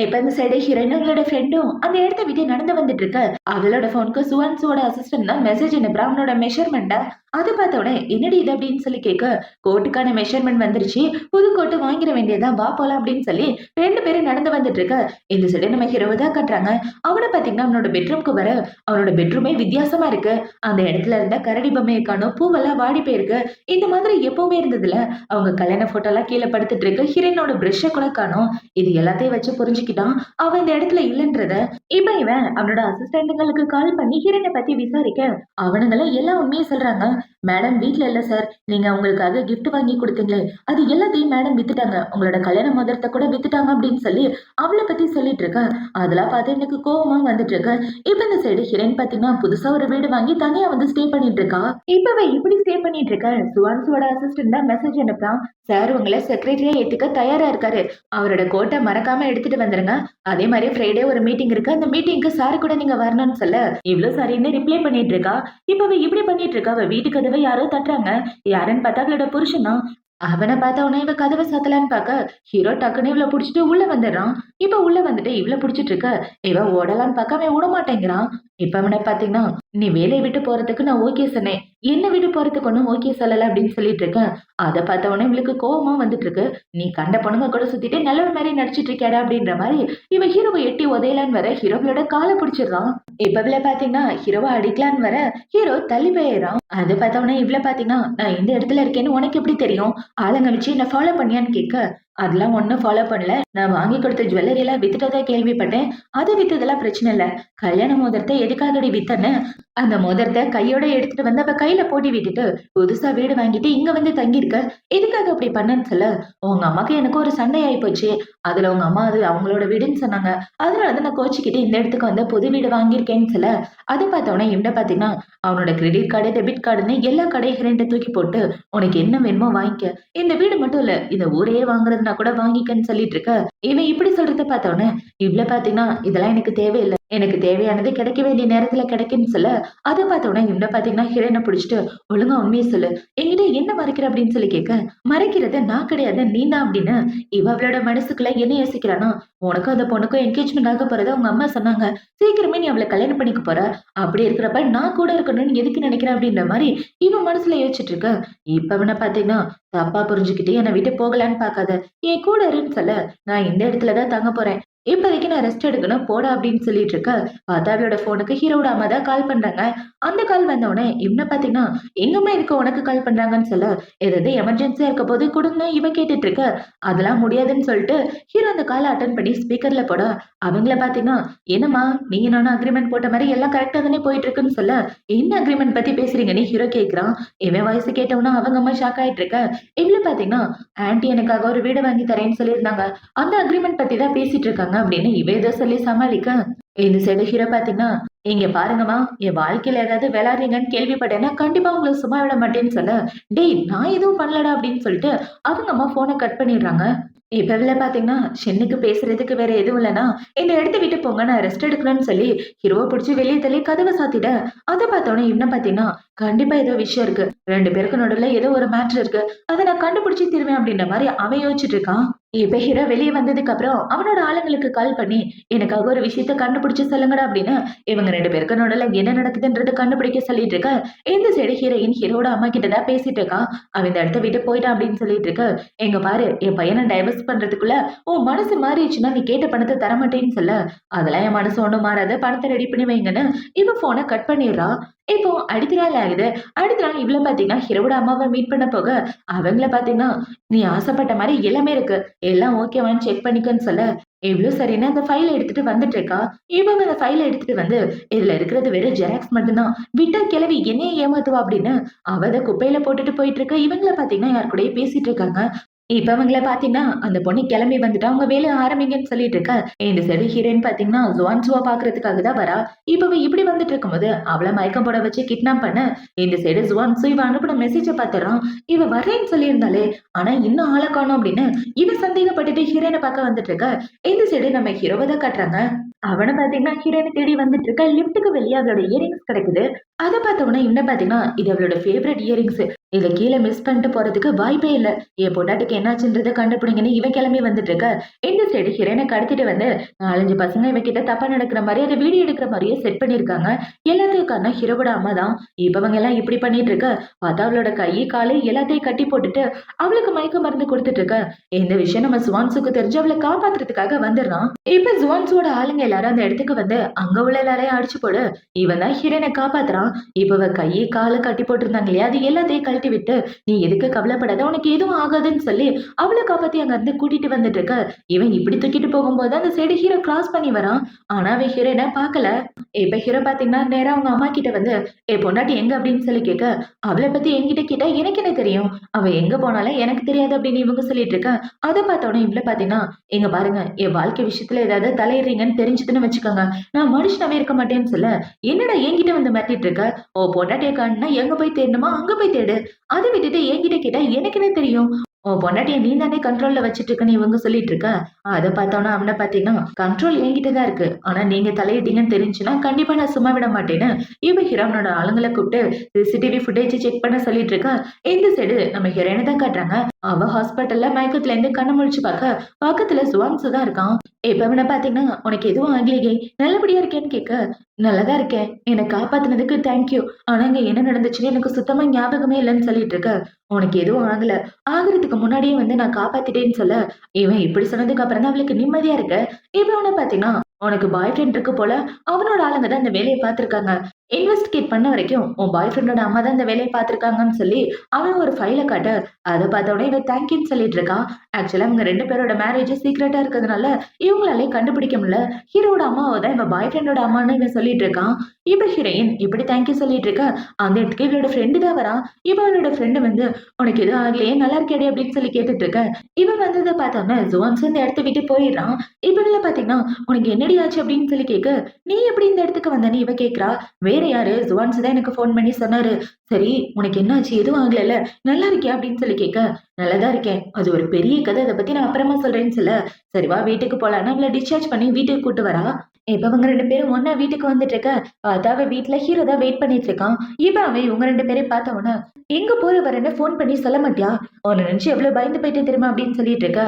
இப்ப இந்த சைடு ஹீரோயின் அவளோட ஃப்ரெண்டும் அந்த இடத்த விட்டு நடந்து வந்துட்டு இருக்க. அவளோட போனுக்கு சுவான்ஸோட அசிஸ்டன்ட் தான் மெசேஜ் அனுப்புறா அவனோட மெஷர்மெண்ட்ட. அது பார்த்த உடனே என்னடி இது அப்படின்னு சொல்லி கேட்க, கோட்டுக்கான மெஷர்மெண்ட் வந்துருச்சு, புது கோட்டு வாங்கிட வேண்டியதான் வா போலாம் அப்படின்னு சொல்லி 2 பேரும் நடந்து வந்துட்டு இருக்க. இந்த சைடு நம்ம ஹீரோவை தான் காட்டுறாங்க. அவனை பாத்தீங்கன்னா அவனோட பெட்ரூம்க்கு வர, அவனோட பெட்ரூமே வித்தியாசமா இருக்கு. அந்த இடத்துல இருந்த கரடி பொம்மையை காணும், பூவெல்லாம் வாடி போயிருக்கு. இந்த மாதிரி எப்பவுமே இருந்ததுல அவங்க கல்யாண போட்டோ எல்லாம் கீழே படுத்துட்டு இருக்கு. ஹீரோயினோட பிரஷ்ஷை கூட காணும். இது எல்லாத்தையும் வச்சு புரிஞ்சுக்கிட்டான் அவன் இந்த இடத்துல இல்லன்றத. இப்ப இவன் அவனோட அசிஸ்டன்ட்களுக்கு கால் பண்ணி ஹீரோயினை பத்தி விசாரிக்க, அவனுங்களும் எல்லா உண்மையும் சொல்றாங்க. மேடம் வீட்ல இல்ல சார், நீங்க அவங்களுக்காக கிஃப்ட் வாங்கி கொடுத்தீங்களே அது எல்லாத்தையும் மேடம் வித்துட்டாங்க, உங்களோட கல்யாண மோதிரத்தை கூட வித்துட்டாங்க அப்படின்னு சொல்லி அவளை பத்தி சொல்லிட்டு இருக்க. அதெல்லாம் பார்த்து எனக்கு கோவமா வந்துட்டு இருக்கு. இப்ப இந்த சைடு ஹீரோயின் பாத்தீங்கன்னா புதுசா ஒரு வீடு வாங்கி தனியா வந்து ஸ்டே பண்ணிட்டு இருக்கா. இப்பவே இப்படி ஸ்டே பண்ணிட்டு இருக்க சுவான்ஸோட அசிஸ்டன்ட் தான் மெசேஜ் அனுப்புறான். சார் உங்களை செக்ரட்டரியா ஏத்துக்க தயாரா இருக்காரு, அவரோட கோட்டை மறக்காம எடுத்துட்டு வந்துருங்க. அதே மாதிரி ஃப்ரைடே ஒரு மீட்டிங் இருக்கு, அந்த மீட்டிங்க்கு சார் கூட நீங்க வரணும்னு சொல்ல இவ்வளவு சரின்னு ரிப்ளை பண்ணிட்டு இருக்கா. இப்ப இப்படி பண்ணிட்டு இருக்கா. அவ வீட்டு கதவை யாரோ தட்டுறாங்க. யாருன்னு பார்த்தா அவளோட புருஷன் தான். அவனை பார்த்த உடனே இவ கதவை சாத்தலான்னு பார்க்க ஹீரோ டக்குன்னு இவளை புடிச்சிட்டு உள்ள வந்துடுறான். இப்ப உள்ள வந்துட்டு இவளை புடிச்சிட்டு இருக்க. இவ ஓடலான்னு பார்க்க அவன் விட மாட்டேங்கிறான். இப்ப அவனை பாத்தீங்கன்னா, நீ வேலையை விட்டு போறதுக்கு நான் ஓகே சொன்னேன், என்ன விட்டு போறதுக்கு ஒன்னும் ஓகே சொல்லல அப்படின்னு சொல்லிட்டு இருக்கேன். அதை பார்த்த உடனே இவளுக்கு கோவமா வந்துட்டு இருக்கு. நீ கண்ட பொண்ணுங்க கூட சுத்திட்டு நல்ல மாதிரி நடிச்சிட்டு இருக்காடா அப்படின்ற மாதிரி இவ ஹீரோவை எட்டி உதையலான்னு வர ஹீரோவோட காலை பிடிச்சிடுறான். இப்ப இவள பாத்தீங்கன்னா ஹீரோவை அடிக்கலான்னு வர ஹீரோ தள்ளி போயிடுறான். அது பார்த்தவொடனே இவ்ள பாத்தீங்கன்னா, நான் இந்த இடத்துல இருக்கேன்னு உனக்கு எப்படி தெரியும்? ஆளுங்க வச்சு என்ன ஃபாலோ பண்ணியான்னு கேட்க, அதெல்லாம் ஒண்ணும் ஃபாலோ பண்ணல. நான் வாங்கி கொடுத்த ஜுவல்லரி எல்லாம் வித்துட்டதா கேள்விப்பட்டேன். அது வித்ததெல்லாம் பிரச்சனை இல்ல. கல்யாண மோதிரத்தை எதுக்காகடி வித்தன்னு, அந்த மோதிரத்தை கையோட எடுத்துட்டு வந்து அவ கையில போட்டி விட்டுட்டு, புதுசா வீடு வாங்கிட்டு இங்க வந்து தங்கியிருக்க. எதுக்காக அப்படி பண்ணன்னு சொல்ல, உங்க அம்மாக்கு எனக்கு ஒரு சண்டை ஆயி போச்சு. அதுல உங்க அம்மா அது அவங்களோட வீடுன்னு சொன்னாங்க. அதனாலதான் நான் கோச்சிக்கிட்டு இந்த இடத்துக்கு வந்து புது வீடு வாங்கியிருக்கேன்னு சொல்ல, அது பார்த்தவொடனே இவட பாத்தீங்கன்னா, அவனோட கிரெடிட் கார்டு, டெபிட் கார்டுன்னு எல்லா கடையும் தூக்கி போட்டு, உனக்கு என்ன வேணுமோ வாங்கிக்க. இந்த வீடு மட்டும் இல்ல, இந்த ஊரையே வாங்குறதுனா கூட வாங்கிக்கன்னு சொல்லிட்டு இருக்க. இவன் இப்படி சொல்றத பார்த்தவொடனே, இவ்ள பாத்தீங்கன்னா, இதெல்லாம் எனக்கு தேவையில்ல. எனக்கு தேவையானது கிடைக்க வேண்டிய நேரத்துல கிடைக்குன்னு சொல்ல, அத பார்த்த உடனே இவன பார்த்தீங்கன்னா, ஹீரோயின புடிச்சுட்டு, "ஒழுங்கா உண்மைய சொல்லு. என்கிட்ட என்ன மறைக்கிற?" அப்படின்னு சொல்லி கேட்க, "மறைக்கிறது நான் கிடையாது, நீ தான்" அப்படின்னு இவ அவளோட மனசுக்குள்ள என்ன யோசிக்கிறான்னா, "உனக்கும் அந்த பொண்ணுக்கும் என்கேஜ்மெண்ட் ஆக போறதா உங்க அம்மா சொன்னாங்க. சீக்கிரமே நீ அவள கல்யாணம் பண்ணிக்க போற. அப்படி இருக்கிறப்ப நான் கூட இருக்கணும்னு எதுக்கு நினைக்கிற?" அப்படின்ற மாரி இவ மனசுல யோசிச்சுட்டு இருக்க. இப்ப அவன பார்த்தீங்கன்னா, "தப்பா புரிஞ்சுகிட்டு என்ன விட்டு போகலான்னு பார்க்காத. என் கூட இருன்னு சொல்ல, நான் இந்த இடத்துல தான் தங்க போறேன். இப்போதைக்கு நான் ரெஸ்ட் எடுக்கணும் போடா அப்படின்னு சொல்லிட்டு இருக்க. பார்த்தா அவளோட ஃபோனுக்கு ஹீரோவோட அம்மா தான் கால் பண்றாங்க. அந்த கால் வந்த உடனே இவன பார்த்தீங்கன்னா, எங்க அம்மா எதுக்கு உனக்கு கால் பண்றாங்கன்னு சொல்ல, ஏதாவது எமர்ஜென்சியா இருக்க போது குடுன்னு இவ கேட்டுட்டு இருக்க. அதெல்லாம் முடியாதுன்னு சொல்லிட்டு ஹீரோ அந்த கால அட்டெண்ட் பண்ணி ஸ்பீக்கர்ல போட, அவங்கள பார்த்தீங்கன்னா, என்னம்மா நீங்க நானும் அக்ரிமெண்ட் போட்ட மாதிரி எல்லாம் கரெக்ட்டா தானே போயிட்டு இருக்குன்னு சொல்ல, என்ன அக்ரிமெண்ட் பத்தி பேசுறீங்கன்னு ஹீரோ கேட்கிறான். இவன் வாய்ஸ் கேட்டவுடனே அவங்க அம்மா ஷாக் ஆயிட்டு இருக்க. இவள பார்த்தீங்கன்னா, ஆன்டி எனக்காக ஒரு வீடு வாங்கி தரேன்னு சொல்லியிருந்தாங்க. அந்த அக்ரிமெண்ட் பத்தி தான் பேசிட்டு இருக்காங்க அப்படின்னு இவ ஏதோ சொல்லி சமாளிக்க, இந்த சைடு ஹீரோ பாத்தீங்கன்னா, "இங்க பாருங்கம்மா, என் வாழ்க்கையில ஏதாவது விளையாடுறீங்கன்னு கேள்விப்பட்டேன்னா, கண்டிப்பா உங்கள சும்மா விட மாட்டேன்னு" சொல்ல, "டேய் நான் எதுவும் பண்ணலடா" அப்படின்னு சொல்லிட்டு அவங்க அம்மா ஃபோன கட் பண்ணிடுறாங்க. இப்ப இவள பாத்தீங்கன்னா, "ஷென்னுக்கு பேசுறதுக்கு வேற எதுவும் இல்லன்னா, என்ன இடத்த விட்டு போங்க நான் ரெஸ்ட் எடுக்கணும்னு" சொல்லி ஹீரோவ புடிச்சு வெளிய தள்ளி கதவ சாத்திட, அத பாத்தோனே இவன பாத்தீங்கன்னா, "கண்டிப்பா ஏதோ விஷயம் இருக்கு. 2 பேருக்கு நடுவுல ஏதோ ஒரு மேட்டர் இருக்கு. அத நான் கண்டுபிடிச்சே தீருவேன்" அப்படின்ற மாரி அவன் யோசிச்சுட்டு இருக்கான். இப்ப ஹீரோ வெளிய வந்ததுக்கு அப்புறம் அவனோட ஆளுங்களுக்கு கால் பண்ணி, "எனக்காக ஒரு விஷயத்த கண்டுபிடிச்சு சொல்லுங்கடா" அப்படின்னு இவங்க 2 பேருக்கு நடுவுல என்ன நடக்குதுன்றத கண்டுபிடிக்க சொல்லிட்டு இருக்க. இந்த சைடு ஹீரோயின் ஹீரோவோட அம்மா கிட்ட தான் பேசிட்டு இருக்கா. அவன் இந்த இடத்த விட்டு போயிட்டான் அப்படின்னு சொல்லிட்டு இருக்க. "எங்க பாரு என் பையன டைவர்ஸ் பண்றதுக்குள்ள உன் மனசு மாறிடுச்சுன்னா நீ கேட்ட பணத்த தரமாட்டேன்னு" சொல்ல, "அதெல்லாம் என் மனசு ஒண்ணும் மாறாது. பணத்த ரெடி பண்ணி வைங்கன்னு" இவ ஃபோன கட் பண்ணிடுறா. இப்போ அடுத்த நாள் ஆகுது. அடுத்த நாள் இவள பாத்தீங்கன்னா ஹீரோவோட அம்மாவ மீட் பண்ண போக, அவங்கள பாத்தீங்கன்னா, "நீ ஆசைப்பட்ட மாரி எல்லாமே இருக்கு. எல்லாம் ஓகேவான்னு செக் பண்ணிக்கோன்னு" சொல்ல, இவ்ளோ சரின்னு அந்த ஃபைல எடுத்துட்டு வந்துட்டு இருக்கா. இவங்க அந்த ஃபைல எடுத்துட்டு வந்து, "இதுல இருக்கிறது வெறும் ஜெராக்ஸ் மட்டும் தான். விட்டா கிழவி என்னைய ஏமாத்துவா" அப்படின்னு அவ அத குப்பையில போட்டுட்டு போயிட்டு இருக்க. இவங்கள பாத்தீங்கன்னா யார் கூடயோ பேசிட்டு இருக்காங்க. இப்ப அவங்கள பாத்தீங்கன்னா, அந்த பொண்ணு கிளம்பி வந்துட்டா. அவங்க வேலைய ஆரம்பிங்கன்னு சொல்லிட்டு இருக்க. இந்த சைடு ஹீரோயின் பாத்தீங்கன்னா, ஜுவான்சுவ பாக்குறதுக்காக தான் வரா. இப்ப இவ இப்படி வந்துட்டு இருக்கும்போது, அவள மயக்கம் போட வச்சு கிட்னாப் பண்ண, இந்த சைடு ஜுவான்சு இவ அனுப்புன மெசேஜ பாத்துர்றான். இவ வரேன்னு சொல்லியிருந்தாளே, ஆனா இன்னும் ஆள காணோம் அப்படின்னு இவ சந்தேகப்பட்டுட்டு ஹீரோயின பாக்க வந்துட்டு இருக்க. இந்த சைடு நம்ம ஹீரோவ தான் காட்டுறாங்க. அவன பாத்தீங்கன்னா ஹீரோயின தேடி வந்துட்டு இருக்க. லிஃப்ட்க்கு வெளிய அவளோட இயரிங்ஸ் கிடைக்குது. அத பாத்த உடனே இவன பாத்தீங்கன்னா, இது அவளோட ஃபேவரைட் இயரிங்ஸ். இத கீழ மிஸ் பண்ணிட்டு போறதுக்கு வாய்ப்பே இல்ல. என் பொண்டாட்டிக்கு என்னாச்சுன்றத கண்டுபிடிங்கன்னு இவன் கிளம்பி வந்துட்டு இருக்க. இந்த சைடு ஹீரோயின கடத்திட்டு வந்து 4, 5 பசங்க இவகிட்ட தப்பா நடக்கிற மாரி, அத வீடியோ எடுக்கிற மாரியே செட் பண்ணியிருக்காங்க. எல்லாத்துக்கும் காரணம் ஹீரோவோட அம்மா தான். இப்ப இவங்க எல்லாம் இப்படி பண்ணிட்டு இருக்க, பார்த்தா அவளோட கை, காலு எல்லாத்தையும் கட்டி போட்டுட்டு, அவளுக்கு மயக்க மருந்து குடுத்துட்டு இருக்க. இந்த விஷயம் நம்ம சுவான்சுக்கு தெரிஞ்சு அவள காப்பாத்துறதுக்காக வந்துடுறான். இப்ப ஜுவான்ஸோட ஆளுங்க எல்லாரும் அந்த இடத்துக்கு வந்து, அங்க உள்ள எல்லாரையும் அடிச்சு போட, இவன் தான் ஹீரோயின காப்பாத்துறான். இப்ப இவ கை, கால கட்டி போட்டிருந்தாங்க இல்லையா? அது எல்லாத்தையும் கழட்டி விட்டு, "நீ எதுக்கு கவலைப்படாத, உனக்கு எதுவும் ஆகாதுன்னு" சொல்லி அவள காப்பாத்தி அங்க இருந்து கூட்டிட்டு வந்துட்டு இருக்க. இவன் இப்படி தூக்கிட்டு போகும்போது அந்த சைடு ஹீரோ கிராஸ் பண்ணி வரான். ஆனா அவன் ஹீரோயின பாக்கல. இப்ப ஹீரோ பாத்தீங்கன்னா, நேரா அவங்க அம்மா கிட்ட வந்து, "என் பொண்டாட்டி எங்க?" அப்படின்னு சொல்லி கேட்க, "அவள பத்தி என்கிட்ட கேட்டா எனக்கு என்ன தெரியும்? அவ எங்க போனாலும் எனக்கு தெரியாது" அப்படின்னு இவங்க சொல்லிட்டு இருக்க. அத பாத்த உடனே இவள பாத்தீங்கன்னா, "இங்க பாருங்க, என் வாழ்க்கை விஷயத்துல ஏதாவது தலையிடுறீங்கன்னு தெரிஞ்சதுன்னு வச்சுக்கோங்க. நான் மனுஷனாவே இருக்க மாட்டேன்னு" சொல்ல, "என்னடா என்கிட்ட வந்து மிரட்டிட்டு இருக்க? உன் பொண்டாட்டிய காணோம்னா எங்க போய் தேடணுமோ அங்க போய் தேடு. அத விட்டுட்டு என்கிட்ட கேட்டா எனக்கு என்ன தெரியும்? உன் பொண்டாட்டிய நீ தானே கண்ட்ரோல்ல வச்சுட்டு இருக்கன்னு" இவங்க சொல்லிட்டு இருக்க. அத பார்த்தோம்னா அவன பார்த்தீங்கன்னா, "கண்ட்ரோல் என்கிட்ட தான் இருக்கு. ஆனா நீங்க தலையிட்டீங்கன்னு தெரிஞ்சுச்சுன்னா கண்டிப்பா நான் சும்மா விட மாட்டேன்னு" இவ ஹீரோயினோட ஆளுங்கள கூப்பிட்டு சிசிடிவி ஃபுட்டேஜ் செக் பண்ண சொல்லிட்டு இருக்கா. இந்த சைடு நம்ம ஹீரோயின தான் காட்டுறாங்க. அவ ஹாஸ்பிட்டல்ல மயக்கத்துல இருந்து கண்ண முழிச்சு பார்க்க, பக்கத்துல சுவான்சு தான் இருக்கான். இப்ப இவன பார்த்தீங்கன்னா, "உனக்கு எதுவும் ஆகலையே? நல்லபடியா இருக்கேன்னு" கேட்க, "நல்லா தான் இருக்கேன். என்ன காப்பாத்துனதுக்கு தேங்க் யூ. ஆனா இங்க என்ன நடந்துச்சுன்னு எனக்கு சுத்தமா ஞாபகமே இல்லன்னு" சொல்லிட்டு இருக்க. "உனக்கு எதுவும் ஆகல. ஆகுறதுக்கு முன்னாடியே வந்து நான் காப்பாத்திட்டேன்னு" சொல்ல, இவன் இப்படி சொன்னதுக்கு அப்புறம் தான் அவளுக்கு நிம்மதியா இருக்கு. இப்ப அவன பார்த்தீங்கன்னா, "உனக்கு பாய் ஃப்ரெண்ட் இருக்கு போல. அவனோட ஆளுங்க தான் இந்த வேலைய பார்த்துருக்காங்க. இன்வெஸ்டிகேட் பண்ண வரைக்கும் உன் பாய் ஃப்ரெண்டோட அம்மா தான் இந்த வேலைய பார்த்துருக்காங்கன்னு" சொல்லி அவன் ஒரு ஃபைல காட்ட, அத பார்த்த உடனே இவ தேங்க் யூன்னு சொல்லிட்டு இருக்கா. ஆக்சுவலா இவங்க 2 பேரோட மேரேஜ் சீக்ரெட்டா இருக்கிறதுனால இவங்களாலே கண்டுபிடிக்க முடியல. ஹீரோவோட அம்மாவ தான் இவன் பாய் ஃப்ரெண்டோட அம்மான்னு இவன் சொல்லிட்டு இருக்கான். இப்ப ஹீரோயின் இப்படி தேங்க் யூ சொல்லிட்டு இருக்க, அந்த இடத்துக்கு இவளோட ஃப்ரெண்டு தான் வரா. இவ அவளோட ஃப்ரெண்டு வந்து, "உனக்கு எதுவும் ஆகலையே? நல்லா இருக்கியாடி?" அப்படின்னு சொல்லி கேட்டுட்டு இருக்க. இவன் வந்தத பார்த்தோன்னே ஜுவான்ஸ் அந்த இடத்த விட்டு போயிடுறான். இப்ப இவள பார்த்தீங்கன்னா, "உனக்கு என்ன என்னடி ஆச்சு அப்படின்னு சொல்லி கேட்க, நீ எப்படி இந்த இடத்துக்கு வந்தன்னு இவ கேட்கிறா. வேற யாரு, ஜுவான்ஸ் தான் எனக்கு ஃபோன் பண்ணி சொன்னாரு. சரி, உனக்கு என்னாச்சு, எதுவும் ஆகலைல்ல, நல்லா இருக்கியா அப்படின்னு சொல்லி கேட்க, நல்லா தான் இருக்கேன், அது ஒரு பெரிய கதை, அதை பத்தி நான் அப்புறமா சொல்றேன்னு சொல்ல, சரி வா வீட்டுக்கு போலான்னு அவளை டிஸ்சார்ஜ் பண்ணி வீட்டுக்கு கூட்டு வரா. இப்ப இவங்க 2 பேரும் ஒண்ணா வீட்டுக்கு வந்துட்டு இருக்க, பார்த்தா அவ வீட்ல ஹீரோ தான் வெயிட் பண்ணிட்டு இருக்கான். இவ அவன் இவங்க 2 பேரையும் பார்த்த உடனே, எங்க போற வரேன்னு ஃபோன் பண்ணி சொல்ல மாட்டியா? உன்னை நினைச்சு எவ்வளவு பயந்து போயிட்டு தெரியுமா அப்படின்னு சொல்லிட்டு இருக்க.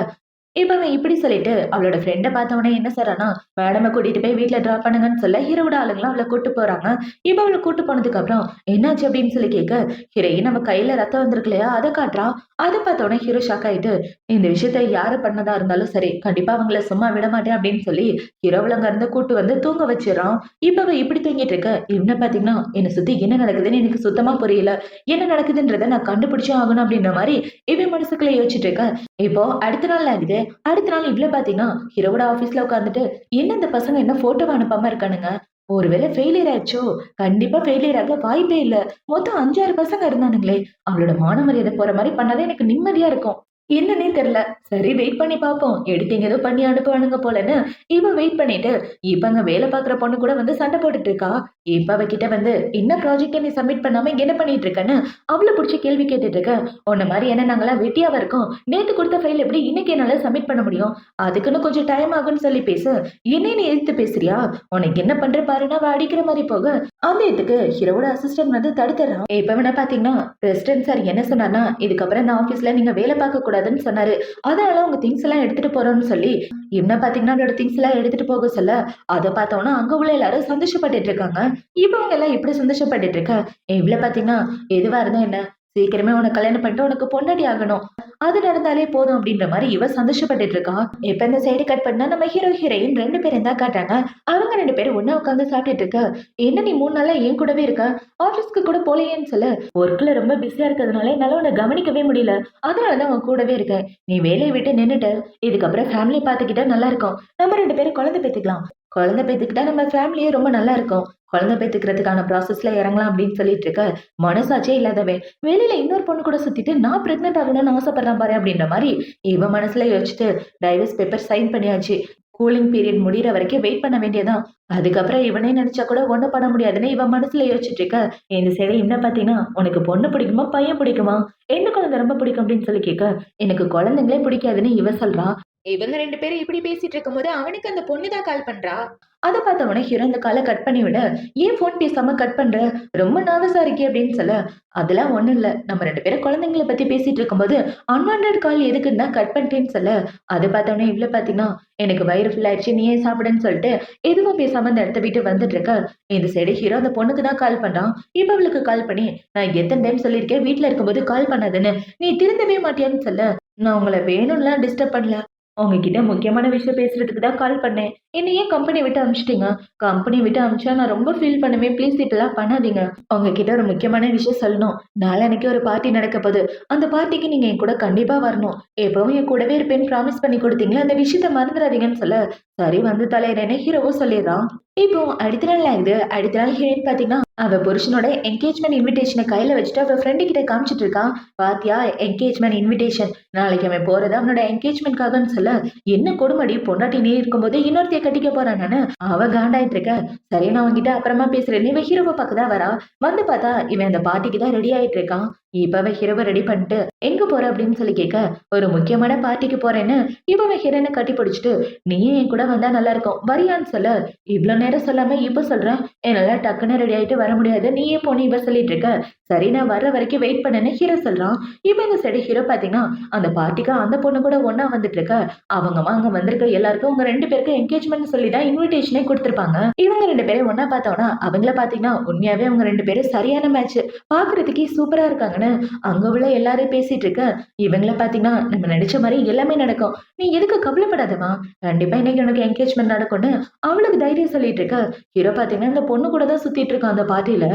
இப்ப அவன் இப்படி சொல்லிட்டு அவளோட ஃப்ரெண்ட பார்த்த உடனே என்ன சொல்றான்னா, மேடம கூட்டிட்டு போய் வீட்ல டிராப் பண்ணுங்கன்னு சொல்ல ஹீரோவோட ஆளுங்கலாம் அவளை கூட்டு போறாங்க. இப்ப அவளை கூட்டு போனதுக்கு அப்புறம் என்னாச்சு அப்படின்னு சொல்லி கேட்க, ஹீரோயின் நம்ம கையில ரத்தம் வந்திருக்கு இல்லையா, அதை காட்டுறா. அதை பார்த்த உடனே ஹீரோ ஷாக் ஆயிட்டு, இந்த விஷயத்த யாரு பண்ணதா இருந்தாலும் சரி, கண்டிப்பா அவங்கள சும்மா விட மாட்டேன் அப்படின்னு சொல்லி ஹீரோவள அங்க இருந்து கூட்டு வந்து தூங்க வச்சிடறான். இப்ப அவ இப்படி தூங்கிட்டு இருக்க, இவனை பாத்தீங்கன்னா என்ன சுத்தி என்ன நடக்குதுன்னு எனக்கு சுத்தமா புரியல, என்ன நடக்குதுன்றத நான் கண்டுபிடிச்சே ஆகணும் அப்படின்ற மாதிரி இவன் மனசுக்குள்ள யோசிச்சுட்டு இருக்க. இப்போ அடுத்த நாள் ஆகுது. அடுத்த நாள் இவ்ளோ பாத்தீங்கன்னா, ஹீரோவோட ஆபீஸ்ல உட்கார்ந்துட்டு, என்ன இந்த பசங்க என்ன ஃபோட்டோவ அனுப்பாம இருக்கானுங்க? ஒருவேளை ஃபெயிலியர் ஆச்சோ? கண்டிப்பா ஃபெயிலியர் ஆக வாய்ப்பே இல்ல. மொத்தம் 5, 6 பசங்க இருந்தானுங்களே! அவளோட மான மரியாதை போற மாரி பண்ணாதான் எனக்கு நிம்மதியா இருக்கும். என்னன்னே தெரியல. சரி வெயிட் பண்ணி பாப்போம். எடிட்டிங் ஏதோ பண்ணி அனுப்புவானுங்க போலன்னு, இவ வெயிட் பண்ணிட்டு, இப்ப அங்க வேலை பாக்குற பொண்ணு கூட வந்து சண்டை போட்டுட்டு இருக்கா. இப்ப அவ கிட்ட வந்து, "என்ன ப்ராஜெக்ட்ட நீ சப்மிட் பண்ணாம இங்க என்ன பண்ணிட்டு இருக்கன்னு?" அவள புடிச்சு கேள்வி கேட்டுட்டு இருக்க. "உன்ன மாரி என்ன நாங்கலாம் வெட்டியாவா இருக்கோம்? நேத்து குடுத்த ஃபைல் எப்படி இன்னைக்கு என்னால சப்மிட் பண்ண முடியும்? அதுக்குன்னு கொஞ்சம் டைம் ஆகும்னு சொல்லி பேசு. என்னைய நீ எதிர்த்து பேசுறியா? உனக்கு என்ன பண்ற பாருன்னு" அவ அடிக்கிற மாரி போக, அந்த இடத்துக்கு ஹீரோவோட அசிஸ்டன்ட் வந்து தடுத்துடுறான். இப்ப வேணா பாத்தீங்கன்னா, பிரசிடென்ட் சார் என்ன சொன்னார்னா, "இதுக்கப்புறம் இந்த ஆபீஸ்ல நீங்க வேலை பார்க்க கூடாதுன்னு சொன்னாரு. அதனால உங்க திங்ஸ் எல்லாம் எடுத்துட்டு போறோம்னு சொல்லி" இவன பாத்தீங்கன்னா அவளோட திங்ஸ் எல்லாம் எடுத்துட்டு போக சொல்ல, அத பார்த்தோம்னா அங்க உள்ள எல்லாரும் சந்தோஷப்பட்டுட்டு இருக்காங்க. இவங்க எல்லாம் இப்படி சந்தோஷப்பட்டுட்டு இருக்க, இவ்ள பாத்தீங்கன்னா, "எதுவா இருந்தா என்ன? சீக்கிரமே உனக்கு கல்யாணம் பண்ணிட்டு உனக்கு பொண்டாட்டி ஆகணும். அது நடந்தாலே போதும்" அப்படின்ற மாரி இவ சந்தோஷப்பட்டுட்டு இருக்கா. இப்ப இந்த சைடு கட் பண்ணா நம்ம ஹீரோ, ஹீரோயின் 2 பேரும் தான் காட்டுறாங்க. அவங்க 2 பேரும் ஒண்ணா உட்கார்ந்து சாப்பிட்டுட்டு இருக்க. "என்ன நீ 3 நாளா என் கூடவே இருக்க? ஆபீஸ்க்கு கூட போலையேன்னு" சொல்ல, "ஒர்க்ல ரொம்ப பிஸியா இருக்கிறதுனால என்னால உன்னை கவனிக்கவே முடியல. அதனால தான் உன் கூடவே இருக்கேன். நீ வேலைய விட்டு நின்னுட்ட. இதுக்கப்புறம் ஃபேமிலி பார்த்துக்கிட்டா நல்லா இருக்கும். நம்ம 2 பேரும் குழந்தை பெத்துக்கலாம். குழந்தை பெத்துக்கிட்டா நம்ம ஃபேமிலியே ரொம்ப நல்லா இருக்கும். குழந்தை பெத்துக்கிறதுக்கான ப்ராசஸ்ல இறங்கலாம்" அப்படின்னு சொல்லிட்டு இருக்க. மனசாட்சியே இல்லாதவன், வெளியில இன்னொரு பொண்ணு கூட சுத்திட்டு நான் பிரெக்னன்ட் ஆகணும்னு ஆசைப்படுறேன் பாரு அப்படின்ற மாரி இவ மனசுல யோசிச்சுட்டு டைவர்ஸ் பேப்பர் சைன் பண்ணியாச்சு. கூலிங் பீரியட் முடியிற வரைக்கும் வெயிட் பண்ண வேண்டியதுதான். அதுக்கப்புறம் இவனே நினைச்சா கூட ஒண்ணும் பண்ண முடியாதுன்னு இவ மனசுல யோசிச்சுட்டு இருக்க. இந்த சைடு என்ன பாத்தீங்கன்னா, "உனக்கு பொண்ணு பிடிக்குமா? பையன் பிடிக்குமா? எந்த குழந்தை ரொம்ப பிடிக்கும்?" அப்படின்னு சொல்லி கேட்க, "எனக்கு குழந்தைங்களே பிடிக்காதுன்னு" இவ சொல்றா. இவங்க 2 பேரும் இப்படி பேசிட்டு இருக்கும்போது அவனுக்கு அந்த பொண்ணு தான் கால் பண்றா. அத பார்த்த உடனே ஹீரோ அந்த கால கட் பண்ணி விட, "ஏன் ஃபோன் பேசாம கட் பண்ற? ரொம்ப நர்வஸா இருக்கியே" அப்படின்னு சொல்ல, "அதெல்லாம் ஒண்ணும் இல்ல. நம்ம 2 பேரும் குழந்தைங்கள பத்தி பேசிட்டு இருக்கும்போது அன்வான்டட் கால் எதுக்குன்னு தான் கட் பண்ணிட்டேன்னு" சொல்ல, அத பார்த்த உடனே இவ்ள பாத்தீங்கன்னா, "எனக்கு வயிறு ஃபுல் ஆயிடுச்சு. நீயே சாப்பிடுன்னு" சொல்லிட்டு எதுவும் பேசாம அந்த இடத்த விட்டு வந்துட்டு இருக்க. இந்த சைடு ஹீரோ அந்த பொண்ணுக்கு தான் கால் பண்றான். இப்ப அவளுக்கு கால் பண்ணி, "நான் எத்தன டைம் சொல்லியிருக்கேன் வீட்ல இருக்கும்போது கால் பண்ணாதன்னு. நீ திருந்தவே மாட்டியான்னு" சொல்ல, "நான் உங்கள வேணும்னுலாம் டிஸ்டர்ப் பண்ணல. உங்ககிட்ட முக்கியமான விஷயம் பேசுறதுக்கு தான் கால் பண்ணேன். என்ன ஏன் கம்பெனி விட்டு அனுப்பிச்சிட்டீங்க? கம்பெனி விட்டு அனுப்பிச்சா நான் ரொம்ப ஃபீல் பண்ணுவேன். ப்ளீஸ் இப்படிலாம் பண்ணாதீங்க. உங்ககிட்ட ஒரு முக்கியமான விஷயம் சொல்லணும். நாளான்னைக்கு ஒரு பார்ட்டி நடக்க போகுது. அந்த பார்ட்டிக்கு நீங்க என் கூட கண்டிப்பா வரணும். எப்பவும் என் கூடவே இருப்பேன்னு ப்ராமிஸ் பண்ணி கொடுத்தீங்களே, அந்த விஷயத்த மறந்துடாதீங்கன்னு" சொல்ல, சரி வந்து தொலைறேன்னு ஹீரோவும் சொல்லிடுறான். இப்போ அடுத்த நாள் ஆகுது. அடுத்த நாள் ஹீரோயின் பாத்தீங்கன்னா, அவ புருஷனோட என்கேஜ்மென்ட் இன்விடேஷன கையில வச்சுட்டு அவ ஃப்ரெண்டு கிட்ட காமிச்சிட்டு இருக்கா. "பாத்தியா என்கேஜ்மென்ட் இன்விடேஷன். நாளைக்கு அவன் போறது அவனோட என்கேஜ்மென்ட்காகன்னு" சொல்ல, "என்ன கொடுமடி, பொண்டாட்டி நீ இருக்கும்போது இன்னொருத்திய கட்டிக்க போறானான்னு" அவ காண்டாயிட்டு இருக்க. "சரி நான் உன்கிட்ட அப்புறமா பேசுறேன்னு" இவ ஹீரோவ பார்க்க தான் வரா. வந்து பார்த்தா இவன் அந்த பார்ட்டிக்கு தான் ரெடி ஆயிட்டு இருக்கான். இப்ப அவ ஹீரோவ ரெடி பண்ணிட்டு, "எங்க போற?" அப்படின்னு சொல்லி கேட்க, "ஒரு முக்கியமான பார்ட்டிக்கு போறேன்னு" இவ ஹீரோயின கட்டி பிடிச்சிட்டு, "நீயும் என் கூட வந்தா நல்லா இருக்கும். வரியான்னு" சொல்ல, இவ்ளோ நேரம் சொல்லாம இப்ப சொல்றேன், "என்னால டக்குன்னு ரெடி ஆயிட்டு வர முடியாது. நீயே போன்னு" இவ சொல்லிட்டு இருக்க. "சரி நான் வர்ற வரைக்கும் வெயிட் பண்ணுன்னு" ஹீரோ சொல்றான். இப்ப இந்த சைடு ஹீரோ பாத்தீங்கன்னா, அந்த பார்ட்டிக்கு அந்த பொண்ணு கூட ஒண்ணா வந்துட்டு இருக்க. அவங்கமா அங்க வந்திருக்க எல்லாருக்கும் உங்க 2 பேருக்கும் என்கேஜ்மென்ட் சொல்லி தான் இன்விடேஷனே குடுத்திருப்பாங்க. இவங்க 2 பேரும் ஒண்ணா பார்த்தோம்னா, அவங்கள பாத்தீங்கன்னா உண்மையாவே அவங்க 2 பேரும் சரியான மேட்ச். பாக்குறதுக்கே சூப்பரா இருக்காங்கன்னு அங்க உள்ள எல்லாரும் பேசிட்டு இருக்க. இவங்கள பாத்தீங்கன்னா, "நம்ம நடிச்ச மாரி எல்லாமே நடக்கும். நீ எதுக்கு கவலைப்படாதம்மா. கண்டிப்பா இன்னைக்கு உனக்கு என்கேஜ்மென்ட் நடக்கும்னு" அவளுக்கு தைரியம் சொல்லிட்டு இருக்க. ஹீரோ பாத்தீங்கன்னா, இந்த பொண்ணு கூட தான் சுத்திட்டு இருக்கான் அந்த பார்ட்டில.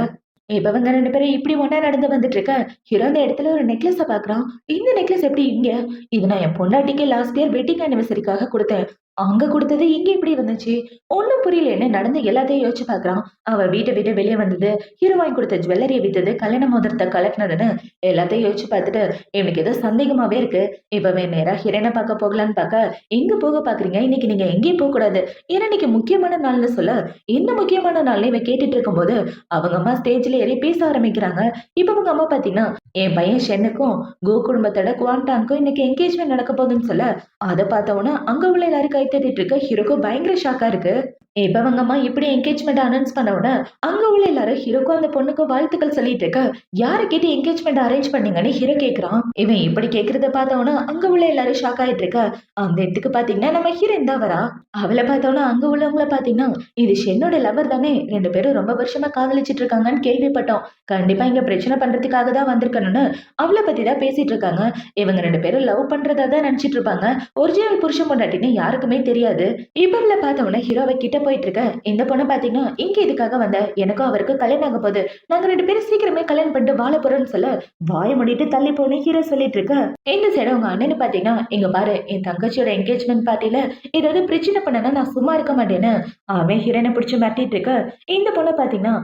இப்ப இவங்க 2 பேரும் இப்படி ஒண்ணா நடந்து வந்துட்டு இருக்க. ஹீரோ அந்த இடத்துல ஒரு நெக்லஸ பாக்குறான். "இந்த நெக்லஸ் எப்படி இங்க? இது நான் என் பொண்டாட்டிக்கு லாஸ்ட் இயர் வெட்டிங் ஆனிவர்சரிக்காக குடுத்தேன். அங்க குடுத்தது இங்க எப்படி வந்துச்சு? ஒண்ணும் புரியலன்னு நடந்த எல்லாத்தையும் யோசிச்சு பார்க்குறான். அவ வீட்ட விட்டு வெளிய வந்தது, ஹீரோ வாங்கி குடுத்த ஜுவல்லரிய வித்தது, கல்யாண மோதிரத்த கழட்டுனதுன்னு எல்லாத்தையும் யோசிச்சு பார்த்துட்டு, இவனுக்கு ஏதோ சந்தேகமாவே இருக்கு. இப்பவே நேரா ஹீரோயின பார்க்க போகலான்னு பார்க்க, எங்க போக பார்க்குறீங்க? இன்னைக்கு நீங்க எங்கேயும் போக்கூடாது. ஏன்னா இன்னைக்கு முக்கியமான நாள்னு சொல்ல, என்ன முக்கியமான நாள்னு இவன் கேட்டுட்டு இருக்கும்போது, அவங்க அம்மா ஸ்டேஜ்ல ஏறி பேச ஆரம்பிக்கிறாங்க. இப்ப அவங்க அம்மா பார்த்தீங்கன்னா, என் பையன் ஷென்னுக்கும், கோ குடும்பத்தோட குவான்டாங்க்கும் இன்னைக்கு என்கேஜ்மென்ட் நடக்க போகுதுன்னு சொல்ல, அத பார்த்தவுடனே அங்க உள்ள எல்லாரும் கை தட்டிட்டு இருக்க ஹீரோக்கு பயங்கர ஷாக்கா இருக்கு. இப்ப அவங்க அம்மா இப்படி என்கேஜ்மெண்ட் அனௌன்ஸ் பண்ண உடனே அங்க உள்ள எல்லாரும் ஹீரோக்கும் அந்த பொண்ணுக்கும் வாழ்த்துக்கள் சொல்லிட்டு இருக்க, யாரை கேட்டு என்கேஜ்மெண்ட் அரேஞ்ச் பண்ணீங்கன்னு ஹீரோ கேக்குறான். இவன் இப்படி கேக்குறத பார்த்தவொடனே அங்க உள்ள எல்லாரும் ஷாக் ஆயிட்டு இருக்க, அந்த இடத்துக்கு பாத்தீங்கன்னா நம்ம ஹீரோயின் தான் வரா. அவளை பார்த்தவொடனே அங்க உள்ளவங்கள பாத்தீங்கன்னா, இது ஷென்னோட லவர் தானே, 2 பேரும் ரொம்ப வருஷமா காதலிச்சிட்டு இருக்காங்கன்னு கேள்விப்பட்டோம். கண்டிப்பா இங்க பிரச்சனை பண்றதுக்காக தான் வந்திருக்கணும்னு அவளை பத்தி தான் பேசிட்டு இருக்காங்க. இவங்க 2 பேரும் லவ் பண்றதா தான் நினைச்சிட்டு இருப்பாங்க. ஒரிஜினல் புருஷன் பொண்டாட்டின்னு யாருக்குமே தெரியாது. இவள பார்த்தவொடனே ஹீரோவை கிட்ட போயிட்டு இருக்க, இந்த பொண்ணு பாத்தீங்கன்னா, இங்க இதுக்காக வந்த, எனக்கும் அவருக்கு கல்யாணம் ஆக போகுது, நாங்க 2 பேரும் சீக்கிரமே கல்யாணம் பண்ணிட்டு வாழ போறோம்னு சொல்ல, வாய மூடிட்டு தள்ளி போன ஹீரோ சொல்லிட்டு இருக்க, இந்த சைடு உங்க அண்ணனு பாத்தீங்கன்னா, இங்க பாரு என் தங்கச்சியோட என்கேஜ்மெண்ட் பார்ட்டில ஏதாவது பிரச்சனை பண்ணனா நான் சும்மா இருக்க மாட்டேன்னு அவன் ஹீரோனை பிடிச்சு மாட்டிட்டு இருக்க, இந்த பொண்ணு பாத்தீங்கன்னா,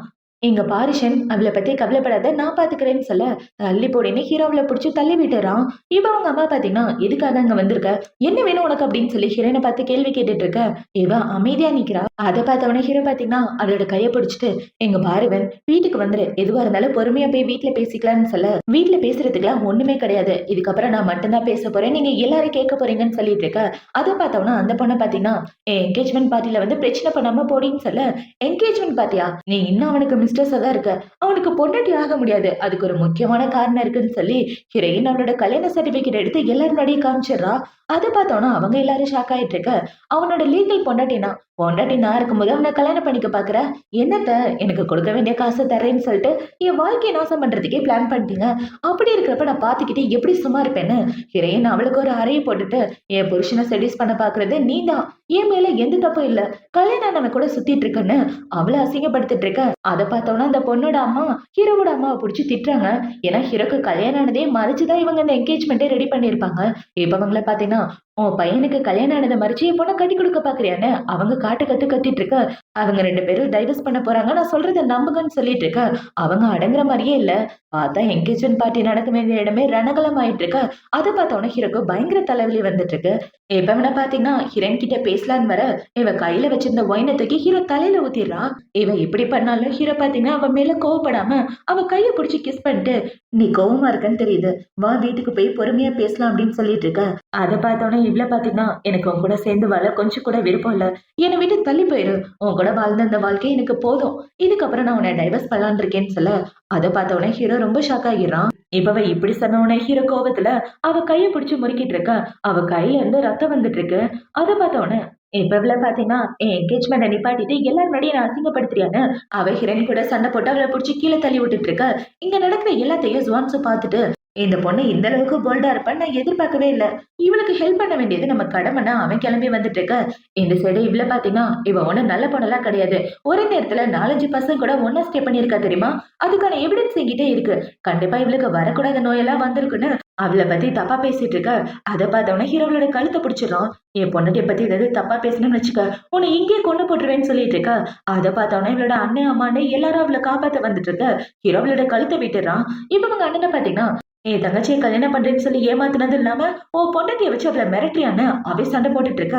இங்க பாரு ஷென், அவள பத்தி கவலைப்படாத, நான் பாத்துக்கிறேன்னு சொல்ல, தள்ளி போடின்னு ஹீரோவல புடிச்சு தள்ளி விட்டுறான். இப்ப அவங்க அம்மா பாத்தீங்கன்னா, எதுக்காக அங்க வந்திருக்க, என்ன வேணும் உனக்கு அப்படின்னு சொல்லி ஹீரோனை பார்த்து கேள்வி கேட்டுட்டு இருக்க, இவ அமைதியா நிக்கிறா. அதை பார்த்தவனே ஹீரோ பாத்தீங்கன்னா அவளோட கையை பிடிச்சிட்டு, எங்க பாருவன் வீட்டுக்கு வந்துரு, எதுவா இருந்தாலும் பொறுமையா போய் வீட்டுல பேசிக்கலாம்னு சொல்ல, வீட்டுல பேசுறதுக்குலாம் ஒண்ணுமே கிடையாது, இதுக்கப்புறம் நான் மட்டும்தான் பேச போறேன், நீங்க எல்லாரும் கேட்க போறீங்கன்னு சொல்லிட்டு இருக்க. அதை பார்த்தவனா அந்த பொண்ணை பாத்தீங்கன்னா, என்கேஜ்மெண்ட் பார்ட்டில வந்து பிரச்சனை பண்ணாம போடின்னு சொல்ல, என்கேஜ்மெண்ட் பார்ட்டியா, நீ இன்னும் அவனுக்கு மிஸ்டர்ஸா தான் இருக்க, அவனுக்கு பொண்டாட்டி ஆக முடியாது, அதுக்கு ஒரு முக்கியமான காரணம் இருக்குன்னு சொல்லி ஹீரோயின் அவளோட கல்யாண சர்டிபிகேட் எடுத்து எல்லாரும் முன்னாடியே காமிச்சிடுறா. அதை பார்த்தோன்னா அவங்க எல்லாரும் ஷாக் ஆயிட்டு இருக்க, அவனோட லீகல் பொண்டாட்டினா, பொண்டாட்டி நான் இருக்கும்போது அவனை கல்யாணம் பண்ணிக்க பாக்குற, என்னத்த எனக்கு கொடுக்க வேண்டிய காசை தரேன்னு சொல்லிட்டு என் வாழ்க்கையை நாசம் பண்றதுக்கே பிளான் பண்ணிட்டீங்க, அப்படி இருக்கிறப்ப நான் பாத்துக்கிட்டே எப்படி சும்மா இருப்பேன்னு ஹீரோயின் அவளுக்கு ஒரு அறையை போட்டுட்டு, என் புருஷனை செடியூஸ் பண்ண பாக்குறது நீ தான், என் மேல எந்த தப்பும் இல்ல, கல்யாணம் நம்ம கூட சுத்திட்டு இருக்கன்னு அவளை அசிங்கப்படுத்திட்டு இருக்க. அதை பார்த்தோன்னா அந்த பொண்ணோட அம்மா ஹீரோவோட அம்மாவை பிடிச்சி திட்டுறாங்க. ஏன்னா ஹீரோக்கு கல்யாணம் ஆனதே மறைச்சுதான் இவங்க அந்த என்கேஜ்மெண்ட்டே ரெடி பண்ணிருப்பாங்க. இப்ப அவங்கள பாத்தீங்கன்னா, உன் பையனுக்கு கல்யாணம் ஆனதை மறைச்சு என் பொண்ணை கட்டி கொடுக்க பாக்குறியான்னு அவங்க காட்டு கத்து கத்திட்டு இருக்க, அவங்க 2 பேரும் டைவர்ஸ் பண்ண போறாங்க, நான் சொல்றதை நம்புங்கன்னு சொல்லிட்டு இருக்க, அவங்க அடங்குற மாதிரியே இல்ல. பார்த்தா என்கேஜ்மெண்ட் பார்ட்டி நடக்க வேண்டிய இடமே ரணகலம் ஆயிட்டு இருக்க. அதை பார்த்தோன்னா ஹீரோக்கு பயங்கர தலைவலி வந்துட்டு இருக்கு. இப்ப இவனை பாத்தீங்கன்னா ஹீரோயின் கிட்ட பேசலான்னு வர, இவ கையில வச்சிருந்த ஒயினை தூக்கி ஹீரோ தலையில ஊத்திடுறா. இவ இப்படி பண்ணாலும் ஹீரோ பாத்தீங்கன்னா அவன் மேல கோவப்படாம அவ கையை பிடிச்சி கிஸ் பண்ணிட்டு, நீ கோவமா இருக்கன்னு தெரியுது, வா வீட்டுக்கு போய் பொறுமையா பேசலாம் அப்படின்னு சொல்லிட்டு இருக்க. அதை பார்த்தோன்னே இவ்ள பாத்தீங்கன்னா, எனக்கு உன் கூட சேர்ந்து வாழ கொஞ்சம் கூட விருப்பம் இல்ல, என்னை விட்டு தள்ளி போயிரு, உன் கூட வாழ்ந்த அந்த வாழ்க்கை எனக்கு போதும், இதுக்கப்புறம் நான் உன்னை டைவர்ஸ் பண்ணலான்னு இருக்கேன்னு சொல்ல, அதை பார்த்தோன்னே ஹீரோ ரொம்ப ஷாக் ஆகிடுறான். இப்ப இப்படி சொன்ன உடனே ஹீரோ கோவத்துல அவ கையை பிடிச்சு முறுக்கிட்டு இருக்க, அவ கையில இருந்து ரத்தம் வந்துட்டு இருக்கு. அதை பார்த்த உடனே, இப்ப இவ்வள பாத்தீங்கன்னா என் என்கேஜ்மெண்ட்டை நிப்பாட்டிட்டு எல்லாரும் முன்னாடியும் நான் அசிங்கப்படுத்துறியான்னு அவ ஹீரோயின் கூட சண்டை போட்டு அவளை பிடிச்சி கீழே தள்ளி விட்டுட்டு இருக்க. இங்க நடக்கிற எல்லாத்தையும் ஜுவான்ஸு பார்த்துட்டு, இந்த பொண்ணு இந்த அளவுக்கு போல்டா இருப்பான்னு நான் எதிர்பார்க்கவே இல்ல, இவளுக்கு ஹெல்ப் பண்ண வேண்டியது நம்ம கடமைன்னா அவன் கிளம்பி வந்துட்டு இருக்க. இந்த சைடு இவ்ள பாத்தீங்கன்னா இவ ஒண்ணு நல்ல பொண்ணெல்லாம் கிடையாது, ஒரே நேரத்துல 4-5 பசங்க கூட ஒன்னா ஸ்டே பண்ணிருக்கா தெரியுமா, அதுக்கான எவிடன்ஸ் என்கிட்ட இருக்கு, கண்டிப்பா இவளுக்கு வரக்கூடாத நோயெல்லாம் வந்திருக்குன்னு அவளை பத்தி தப்பா பேசிட்டு இருக்க. அதை பார்த்தவன ஹீரோவோட கழுத்தை பிடிச்சிடறான். என் பொண்ணை பத்தி ஏதாவது தப்பா பேசணும்னு வச்சுக்க, உன்னை இங்கே கொண்டு போட்டுருவேன்னு சொல்லிட்டு இருக்க. அதை பார்த்தவன இவளோட அண்ணன் அம்மான்னு எல்லாரும் அவளை காப்பாத்த வந்துட்டு இருக்க. ஹீரோவோட கழுத்தை விட்டுறான். இப்ப அவங்க அண்ணனை பாத்தீங்கன்னா, என் தங்கச்சியை கல்யாணம் பண்றேன்னு சொல்லி ஏமாத்துனது இல்லாம உன் பொண்டாட்டியை வச்சு அவளை மிரட்டியான்னு அவ சண்டை போட்டுட்டு இருக்க.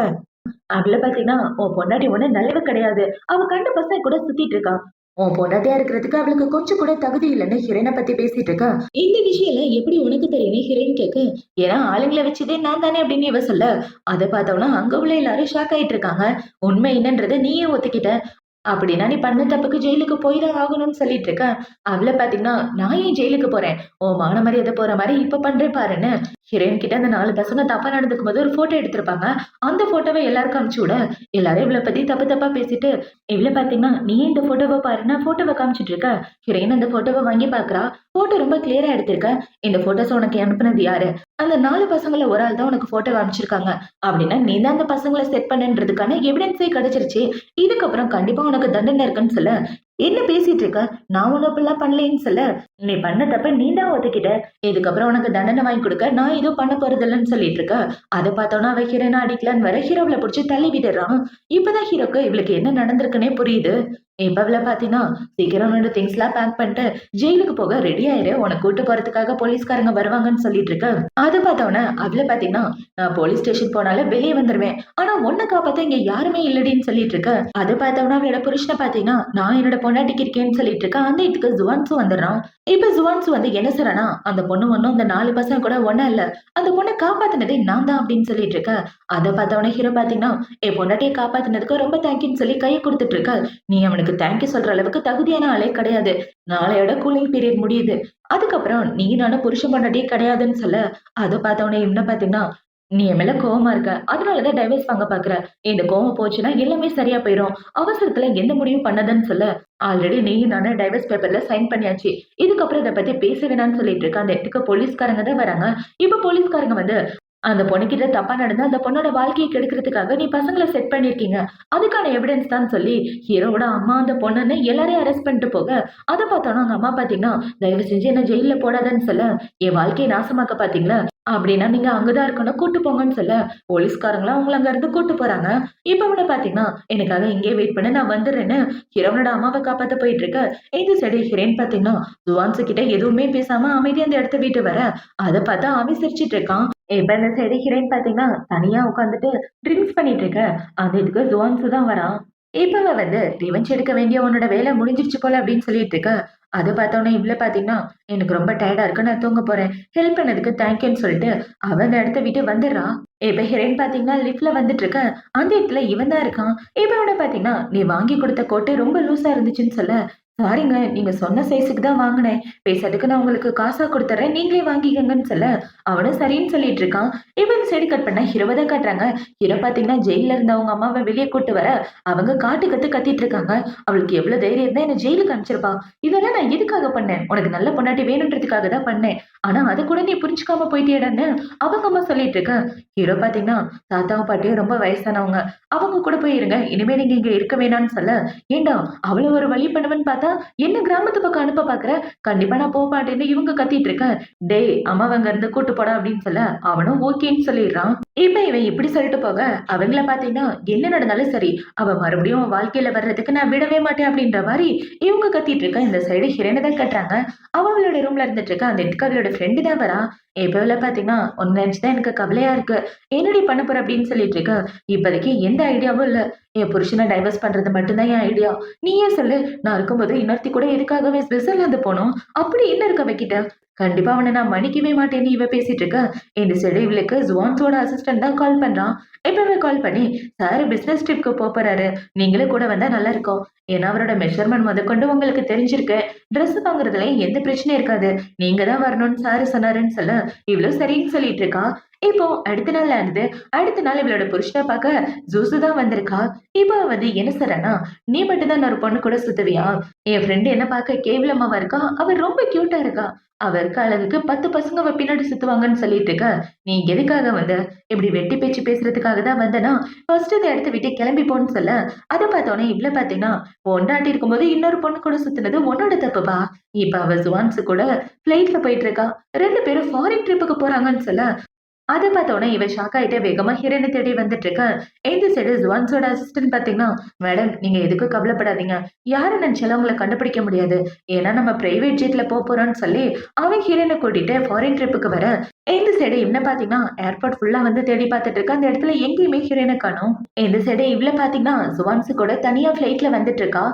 அவள பாத்தீங்கன்னா, உன் பொண்டாட்டி ஒண்ணு நல்லவ கிடையாது, அவ கண்டு பசங்க கூட சுத்திட்டு இருக்கா, உன் பொண்டாட்டியா இருக்கிறதுக்கு அவளுக்கு கொஞ்சம் கூட தகுதி இல்லைன்னு ஹீரோயினை பத்தி பேசிட்டு இருக்கா. இந்த விஷயம் எல்லாம் எப்படி உனக்கு தெரியும்னு ஹீரோயின் கேட்க, ஏன்னா ஆளுங்களை வச்சதே நான் தானே அப்படின்னு இவ சொல்ல. அதை பார்த்தோம்னா அங்க உள்ள எல்லாரும் ஷாக் ஆயிட்டு இருக்காங்க. உண்மை என்னன்றதை நீயே ஒத்துக்கிட்ட, அப்படின்னா நீ பண்ண தப்புக்கு ஜெயிலுக்கு போய் தான் ஆகணும்னு சொல்லிட்டு இருக்க. அவள பாத்தீங்கன்னா, நான் ஏன் ஜெயிலுக்கு போறேன், உன் மான மரியாதை போற மாதிரி இப்ப பண்றேன் பாருன்னு ஹீரோயின் கிட்ட அந்த 4 பசங்க தப்பா நடந்துக்கும் போது ஒரு போட்டோ எடுத்திருப்பாங்க. அந்த போட்டோவை எல்லாருக்கும் அனுப்பிச்சு விட, எல்லாரும் இவளை பத்தி தப்பு தப்பா பேசிட்டு, இவள பாத்தீங்கன்னா நீ இந்த போட்டோவை பாருன்னா போட்டோவை காமிச்சிட்டு இருக்க. ஹீரோயின் அந்த போட்டோவை வாங்கி பாக்குறா. போட்டோ ரொம்ப கிளியரா எடுத்திருக்க. இந்த போட்டோஸ் உனக்கு அனுப்புனது யாரு, அந்த 4 பசங்கள ஒரு ஆள் தான் உனக்கு போட்டோ அனுப்பிச்சிருக்காங்க, அப்படின்னா நீ தான் அந்த பசங்களை செட் பண்ணுன்றதுக்கான எவிடன்ஸே கிடைச்சிருச்சு, இதுக்கப்புறம் கண்டிப்பா உனக்கு தண்டனை இருக்குன்னு சொல்ல, என்ன பேசிட்டு இருக்க, நான் ஒன்னும் அப்படிலாம் பண்ணலேன்னு சொல்ல, நீ பண்ண தப்ப நீ தான் ஒத்துக்கிட்ட. இதுக்கப்புறம் உனக்கு தண்டனை வாங்கி கொடுக்க நான் எதுவும் பண்ண போறதில்லன்னு சொல்லிட்டு இருக்க. அத பார்த்தோன்னா அவ ஹீரோயின அடிக்கலான்னு வர ஹீரோவ புடிச்சு தள்ளி விட்டுறான். இப்பதான் ஹீரோக்கு இவளுக்கு என்ன நடந்திருக்குன்னே புரியுது. இப்ப அவள பாத்தீங்கன்னா, சீக்கிரம் உன்னோட திங்ஸ்லாம் பேக் பண்ணிட்டு ஜெயிலுக்கு போக ரெடி ஆயிரு. உன்ன கூட்டு போறதுக்காக போலீஸ்காரங்க வருவாங்கன்னு சொல்லிட்டு இருக்க. அத பார்த்தோன்னே அவள பாத்தீங்கன்னா, நான் போலீஸ் ஸ்டேஷன் போனாலும் வெளிய வந்துருவேன். ஆனா உன்ன காப்பாத்த இங்க யாருமே இல்லடின்னு சொல்லிட்டு இருக்க. அத பார்த்தோன்னே அவளோட புருஷன பாத்தீங்கன்னா, நான் என்னோட பொண்டாட்டிக்கு இருக்கேன்னு சொல்லிட்டு இருக்க. அந்த இடத்துக்கு ஜுவான்ஸும் வந்துடுறான். இப்ப ஜுவான்சு வந்து என்ன சொல்றான்னா, அந்த பொண்ணு ஒண்ணும் அந்த 4 பசங்க கூட ஒண்ணா இல்ல. அந்த பொண்ண காப்பாத்துனதே நான் தான் அப்படின்னு சொல்லிட்டு இருக்க. அத பார்த்தவொடனே ஹீரோ பார்த்தீங்கன்னா, என் பொண்டாட்டிய காப்பாத்துனதுக்கு ரொம்ப தேங்க்யூன்னு சொல்லி கைய குடுத்துட்டு இருக்க. நீ அவனுக்கு தேங்க்யூ சொல்ற அளவுக்கு தகுதியான ஆளே கிடையாது. நாளையோட கூலிங் பீரியட் முடியுது. அதுக்கப்புறம் நீ நானும் புருஷன் பொண்டாட்டியே கிடையாதுன்னு சொல்ல, அத பார்த்தவொடனே இவன பார்த்தீங்கன்னா, நீ என் மேல கோவமா இருக்க. அதனால தான் டைவர்ஸ் வாங்க பாக்குற. இந்த கோவம் போச்சுன்னா எல்லாமே சரியா போயிரும். அவசரத்துல எந்த முடிவும் பண்ணாதன்னு சொல்ல, ஆல்ரெடி நீயும் நானும் டைவர்ஸ் பேப்பர்ல சைன் பண்ணியாச்சு. இதுக்கப்புறம் இத பத்தி பேச வேணாம்னு சொல்லிட்டு இருக்க. அந்த இடத்துக்கு போலீஸ்காரங்க தான் வராங்க. இப்ப போலீஸ்காரங்க வந்து அந்த பொண்ணுகிட்ட தப்பா நடந்து அந்த பொண்ணோட வாழ்க்கைய கெடுக்கிறதுக்காக நீ பசங்கள செட் பண்ணியிருக்கீங்க. அதுக்கான எவிடன்ஸ் தான் சொல்லி ஹீரோவோட அம்மா அந்த பொண்ணுன்னு எல்லாரையும் அரெஸ்ட் பண்ணிட்டு போக, அத பார்த்தோன்னா அவங்க அம்மா பார்த்தீங்கன்னா, "தயவு செஞ்சு என்ன ஜெயில்ல போடாதன்னு சொல்ல, என் வாழ்க்கைய நாசமாக்க பார்த்தீங்களா? அப்படின்னா நீங்க அங்க தான் இருக்கணும். கூட்டு போங்கன்னு" சொல்ல, போலீஸ்காரங்கலாம் அவங்கள அங்க இருந்து கூட்டு போறாங்க. இப்ப அவன பார்த்தீங்கன்னா, "எனக்காக இங்கேயே வெயிட் பண்ணு நான் வந்துடுறேன்னு" ஹீரோவோட அம்மாவ காப்பாத்த போயிட்டு இருக்க. இந்த சைடு ஹீரோயின் பார்த்தீங்கன்னா, ஜுவான்சு கிட்ட எதுவுமே பேசாம அமைதியா அந்த இடத்த விட்டு வர, அத பார்த்தா அவன் சிரிச்சுட்டு இருக்கான். இப்ப இந்த சைடு ஹீரோயின் பாத்தீங்கன்னா, தனியா உட்காந்துட்டு ட்ரிங்க்ஸ் பண்ணிட்டு இருக்க. அந்த இதுக்கு ஜுவான்சு தான் வரான். இப்ப அவ வந்து ரிவெஞ்ச் எடுக்க வேண்டிய உன்னோட வேலை முடிஞ்சிருச்சு போல அப்படின்னு சொல்லிட்டு இருக்க. அத பார்த்தோன்னே இவள பாத்தீங்கன்னா, எனக்கு ரொம்ப டயர்டா இருக்கு. நான் தூங்க போறேன். ஹெல்ப் பண்ணதுக்கு தேங்க்யூன்னு சொல்லிட்டு அவ அந்த இடத்த விட்டு வந்துடுறா. இப்ப ஹீரோயின் பாத்தீங்கன்னா லிஃப்ட்ல வந்துட்டு இருக்க. அந்த இடத்துல இவன் தான் இருக்கான். இப்ப இவன பாத்தீங்கன்னா, நீ வாங்கி குடுத்த கோட்டு ரொம்ப லூஸா இருந்துச்சுன்னு சொல்ல, சாரிங்க. நீங்க சொன்ன சைஸுக்கு தான் வாங்குனேன். பேசாததுக்கு நான் உங்களுக்கு காசா குடுத்துர்றேன். நீங்களே வாங்கிக்கங்கன்னு சொல்ல, அவனும் சரின்னு சொல்லிட்டு இருக்கான். இவன் சைடு கட் பண்ணா ஹீரோவ தான் காட்டுறாங்க. ஹீரோ பார்த்தீங்கன்னா, ஜெயில்ல இருந்த அவங்க அம்மாவ வெளிய கூட்டு வர, அவங்க காட்டு கத்து கத்திட்டு இருக்காங்க. அவளுக்கு எவ்ளோ தைரியம் இருந்தா என்ன ஜெயிலுக்கு அனுப்பிச்சிருப்பா. இதெல்லாம் நான் எதுக்காக பண்ணேன்? உனக்கு நல்ல பொண்டாட்டி வேணுன்றதுக்காக தான் பண்ணேன். ஆனா அத கூட நீ புரிஞ்சுக்காம போயிட்டியேடான்னு அவங்க அம்மா சொல்லிட்டு இருக்க. ஹீரோ பார்த்தீங்கன்னா, தாத்தாவும் பாட்டியும் ரொம்ப வயசானவங்க. அவங்க கூட போய் இருங்க. இனிமே நீங்க இங்க இருக்க வேணாம்னு சொல்ல, ஏன்டா அவ்வளோ ஒரு வழி பண்ணுவேன்னு பார்த்தா, என்ன கிராமத்து பக்கம் அனுப்ப பார்க்குற? கண்டிப்பா நான் மாட்டேன்னு இவங்க கத்திட்டு இருக்க. டேய் அம்மாவ அங்க இருந்து கூட்டு போடா அப்படின்னு சொல்ல, அவனும் ஓகேன்னு சொல்லிடுறான். இப்ப இவன் இப்படி சொல்லிட்டு போக, அவங்கள பார்த்தீங்கன்னா, என்ன நடந்தாலும் சரி, அவ மறுபடியும் அவன் வாழ்க்கையில வர்றதுக்கு நான் விடவே மாட்டேன் அப்படின்ற மாரி இவங்க கத்திட்டு இருக்க. இந்த சைடு ஹீரோயின தான் கட்டுறாங்க. அவ அவளோட ரூம்ல இருந்துட்டு இருக்கா. அந்த இடத்துக்கு அவளோட ஃப்ரெண்டு தான் வரா. இப்ப இவள பார்த்தீங்கன்னா, உன்ன நினைச்சு தான் எனக்கு கவலையா இருக்கு. என்னடி பண்ண போற அப்படின்னு சொல்லிட்டு இருக்க. இப்போதைக்கு எந்த ஐடியாவும் இல்ல. என் புருஷன டைவர்ஸ் பண்றது மட்டும் தான் என் ஐடியா. நீயே சொல்லு. நான் இருக்கும்போது இன்னொருத்தி கூட எதுக்காகவே ஸ்விட்சர்லாந்து போனோம். அப்படி என்ன இருக்கு அவகிட்ட? கண்டிப்பா அவன நான் மன்னிக்கவே மாட்டேன்னு இவ பேசிட்டு இருக்கா. இந்த சைடு இவளுக்கு ஜுவான்ஸோட அசிஸ்டன்ட் தான் கால் பண்றான். இப்பவே கால் பண்ணி, "சார் பிசினஸ் ட்ரிப்க்கு போறாரு. நீங்களும் கூட வந்தா நல்லா இருக்கும். ஏன்னா அவரோட மெஷர்மென்ட் முதற்கொண்டு உங்களுக்கு தெரிஞ்சிருக்கு. ட்ரெஸ் வாங்குறதுல எந்த பிரச்சனையும் இருக்காது. நீங்க தான் வரணும்னு சாரு சொன்னாருன்னு" சொல்ல, இவளும் சரின்னு சொல்லிட்டு இருக்கா. இப்போ அடுத்த நாள் ஆனது. அடுத்த நாள் இவளோட புருஷன பார்க்க ஜூஸு தான் வந்திருக்கா. இப்போ அவ வந்து என்ன சொல்றான்னா, "நீ மட்டும் தான் இன்னொரு பொண்ணு கூட சுத்துவியா? என் ஃப்ரெண்ட் என்ன பார்க்க கேவலமாவா இருக்கா? அவ ரொம்ப கியூட்டா இருக்கா. அவ இருக்க அழகுக்கு 10 பசங்க அவ பின்னாடி சுத்துவாங்கன்னு சொல்லிட்டு இருக்க. நீ எதுக்காக வந்த? இப்படி வெட்டி பேச்சு பேசுறதுக்காக தான் வந்தனா? ஃபர்ஸ்ட் இந்த இடத்த விட்டு கிளம்பி போன்னு சொல்ல, அத பார்த்தோனே இவ்ள பார்த்தீங்கன்னா, பொண்டாட்டி இருக்கும்போது இன்னொரு பொண்ணு கூட சுத்துனது உன்னோட தப்புப்பா. இப்ப அவ ஜுவான்ஸ் கூட ஃப்ளைட்ல போயிட்டு இருக்கா. 2 பேரும் ஃபாரின் ட்ரிப்புக்கு போறாங்கன்னு சொல்ல, அத பார்த்தோனே இவ ஷாக் ஆயிட்டு வேகமா ஹீரோயின தேடி வந்துட்டு இருக்கா. இந்த சைடு ஜுவான்ஸோட அசிஸ்டன்ட் பார்த்தீங்கன்னா, "மேடம் நீங்க எதுக்கும் கவலைப்படாதீங்க. யார நினைச்சாலும் உங்கள கண்டுபிடிக்க முடியாது. ஏன்னா நம்ம பிரைவேட் ஜெட்ல போறோம்ன்னு" சொல்லி அவன் ஹீரோயின கூட்டிட்டு ஃபாரின் ட்ரிப்புக்கு வர, இந்த சைடு இவன பார்த்தீங்கன்னா, ஏர்போர்ட் ஃபுல்லா வந்து தேடி பார்த்துட்டு இருக்கா. அந்த இடத்துல எங்கேயுமே ஹீரோயின காணோம். இந்த சைடு இவள பார்த்தீங்கன்னா, ஜுவான்ஸ் கூட தனியா ஃப்ளைட்ல வந்துட்டு இருக்கா.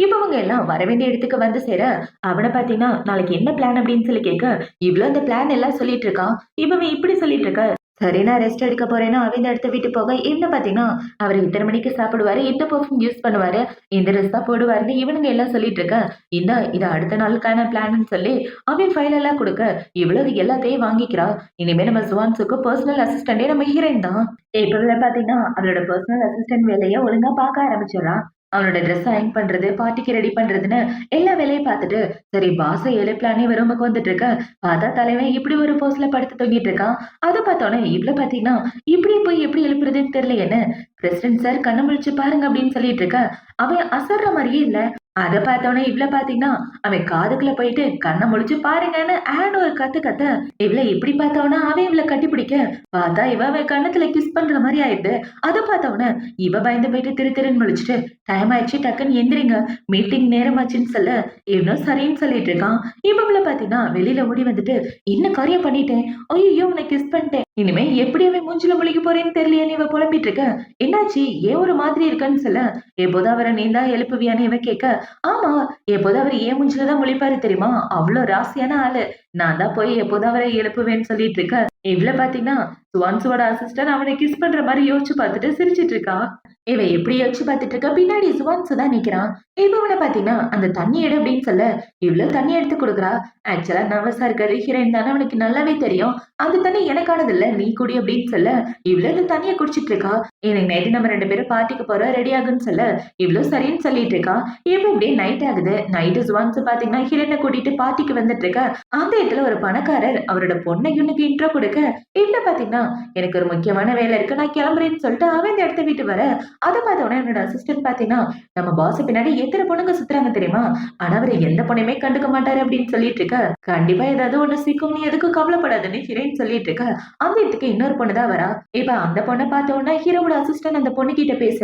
இப்ப அவங்க எல்லாம் வர வேண்டிய இடத்துக்கு வந்து சேர, அவன பார்த்தீங்கன்னா, "நாளைக்கு என்ன பிளான்?" அப்படின்னு சொல்லி கேட்க, இவளும் அந்த பிளான் எல்லாம் சொல்லிட்டு இருக்கா. இவன் இப்படி சொல்லிட்டு இருக்க. சரி நான் ரெஸ்ட் எடுக்க போறேன்னா, அவ இந்த இடத்த விட்டு போக, இவன பார்த்தீங்கன்னா, அவரு இத்தன மணிக்கு சாப்பிடுவாரு, இந்த பெர்ஃப்யூம் யூஸ் பண்ணுவாரு, இந்த ட்ரெஸ் தான் போடுவாருன்னு இவனுங்க எல்லாம் சொல்லிட்டு இருக்க. இந்தா இது அடுத்த நாளுக்கான பிளான்னு சொல்லி அவன் ஃபைல் எல்லாம் குடுக்க, இவ்வளவு எல்லாத்தையும் வாங்கிக்கிறா. இனிமே நம்ம சுவான்ஸுக்கு பர்சனல் அசிஸ்டன்டே நம்ம ஹீரோயின் தான். இப்ப பார்த்தீங்கன்னா, அவளோட பர்சனல் அசிஸ்டன்ட் வேலைய ஒழுங்கா பார்க்க ஆரம்பிச்சிடுறா. அவனோட ட்ரெஸ் அயர்ன் பண்றது, பார்ட்டிக்கு ரெடி பண்றதுன்னு எல்லா வேலையும் பார்த்துட்டு, சரி பாஸ எழுப்பலான்னே ரூமுக்கு வந்துட்டு இருக்க. பார்த்தா தலைவன் இப்படி ஒரு போஸ்ல படுத்து தூங்கிட்டு இருக்கான். அத பார்த்தோனே இவ்ள பார்த்தீங்கன்னா, இப்படி போய் எப்படி எழுப்புறதுன்னு தெரியலையேன்னு, பிரசிடென்ட் சார் கண்ண முழிச்சு பாருங்க அப்படின்னு சொல்லிட்டு இருக்க. அவன் அசர்ற மாரியே இல்ல. அத பார்த்தோனே இவ்ள பாத்தீங்கன்னா, அவன் காதுக்குள்ள போயிட்டு கண்ண முழிச்சு பாருங்கன்னு ஆன்னு ஒரு கத்து கத்த, இவ்ள இப்படி பார்த்தோன அவன் இவள கட்டிப்பிடிக்க, பார்த்தா இவ அவன் கன்னத்துல கிஸ் பண்ற மாரி ஆயிடுது. அத பார்த்தோன இவ பயந்து போயிட்டு திரு திருன்னு முழிச்சுட்டு, டைம் ஆயிடுச்சு டக்குன்னு எந்திரிங்க. மீட்டிங் நேரமாச்சுன்னு சொல்ல, இவனும் சரின்னு சொல்லிட்டு இருக்கான். இவள பாத்தீங்கன்னா வெளியில ஓடி வந்துட்டு, "என்ன காரியம் பண்ணிட்டேன்? ஐயய்யோ! உன்னை கிஸ் பண்ணிட்டேன். இனிமே எப்படி அவன் மூஞ்சில முழிக்க போறேன்னு தெரியலையேன்னு" இவ புலம்பிட்டு இருக்க. "என்னாச்சு? ஏன் ஒரு மாதிரி இருக்கன்னு" சொல்ல, எப்போதும் அவர நீ தான் எழுப்புவியான்னு இவ கேட்க, ஆமா. எப்போதும் அவரு என் மூஞ்சில தான் முழிப்பாரு தெரியுமா? அவ்ளோ ராசியான ஆளு. நான் தான் போய் எப்போதும் அவர எழுப்புவேன்னு சொல்லிட்டு இருக்க. இவ்ள பாத்தீங்கன்னா, சுவான்சுவோட அசிஸ்டன்ட் அவன கிஸ் பண்ற மாரி யோசிச்சு பாத்துட்டு சிரிச்சிட்டு இருக்கா. இவ எப்படி யோசிச்சு பாத்துட்டு இருக்கா, பின்னாடி சுவான்சு தான் நிக்கிறான். இப்ப இவன பாத்தீங்கன்னா, அந்த தண்ணி எடு அப்படின்னு சொல்ல, இவ்ளோ தண்ணி எடுத்து குடுக்குறா. ஆக்சுவலா நர்வஸா இருக்காரு ஹீரோயின் தானே அவனுக்கு நல்லாவே தெரியும். அந்த தண்ணி எனக்கானது இல்ல, நீ குடி அப்படின்னு சொல்ல, இவ்ளோ இந்த தண்ணிய குடிச்சிட்டு இருக்கா. இன்னைக்கு நைட்டு நம்ம 2 பேரும் பார்ட்டிக்கு போறோம் ரெடி ஆகுன்னு சொல்ல, இவ்ளோ சரின்னு சொல்லிட்டு இருக்கா. இப்ப இப்படியே நைட் ஆகுது. நைட்டு சுவான்ஸ் பாத்தீங்கன்னா ஹீரோயின கூட்டிட்டு பார்ட்டிக்கு வந்துட்டு இருக்க. அந்த இடத்துல ஒரு பணக்காரர் அவரோட பொண்ணை இவனுக்கு இன்ட்ரோ கொடுக்க, இவன பாத்தீங்கன்னா, எனக்கு ஒரு முக்கியமான வேலை இருக்கு நான் கிளம்புறேன்னு சொல்லிட்டு அவன் இந்த இடத்த விட்டு வர, அத பார்த்த உடனே என்னோட அசிஸ்டன்ட் பாத்தீங்கன்னா, நம்ம பாஸ் பின்னாடி எத்தனை பொண்ணுங்க சுத்துறாங்க தெரியுமா? ஆனா அவரு எந்த பொண்ணுமே கண்டுக்க மாட்டாரு அப்படின்னு சொல்லிட்டு இருக்க. கண்டிப்பா ஏதாவது ஒண்ணு சிக்கும் நீ எதுக்கும் கவலைப்படாதன்னு ஹீரோயின் சொல்லிட்டு இருக்க. அந்த இடத்துக்கு இன்னொரு பொண்ணு தான் வரா. இப்ப அந்த பொண்ண பார்த்த உடனே ஹீரோவோட அசிஸ்டன்ட் அந்த பொண்ணு கிட்ட பேச,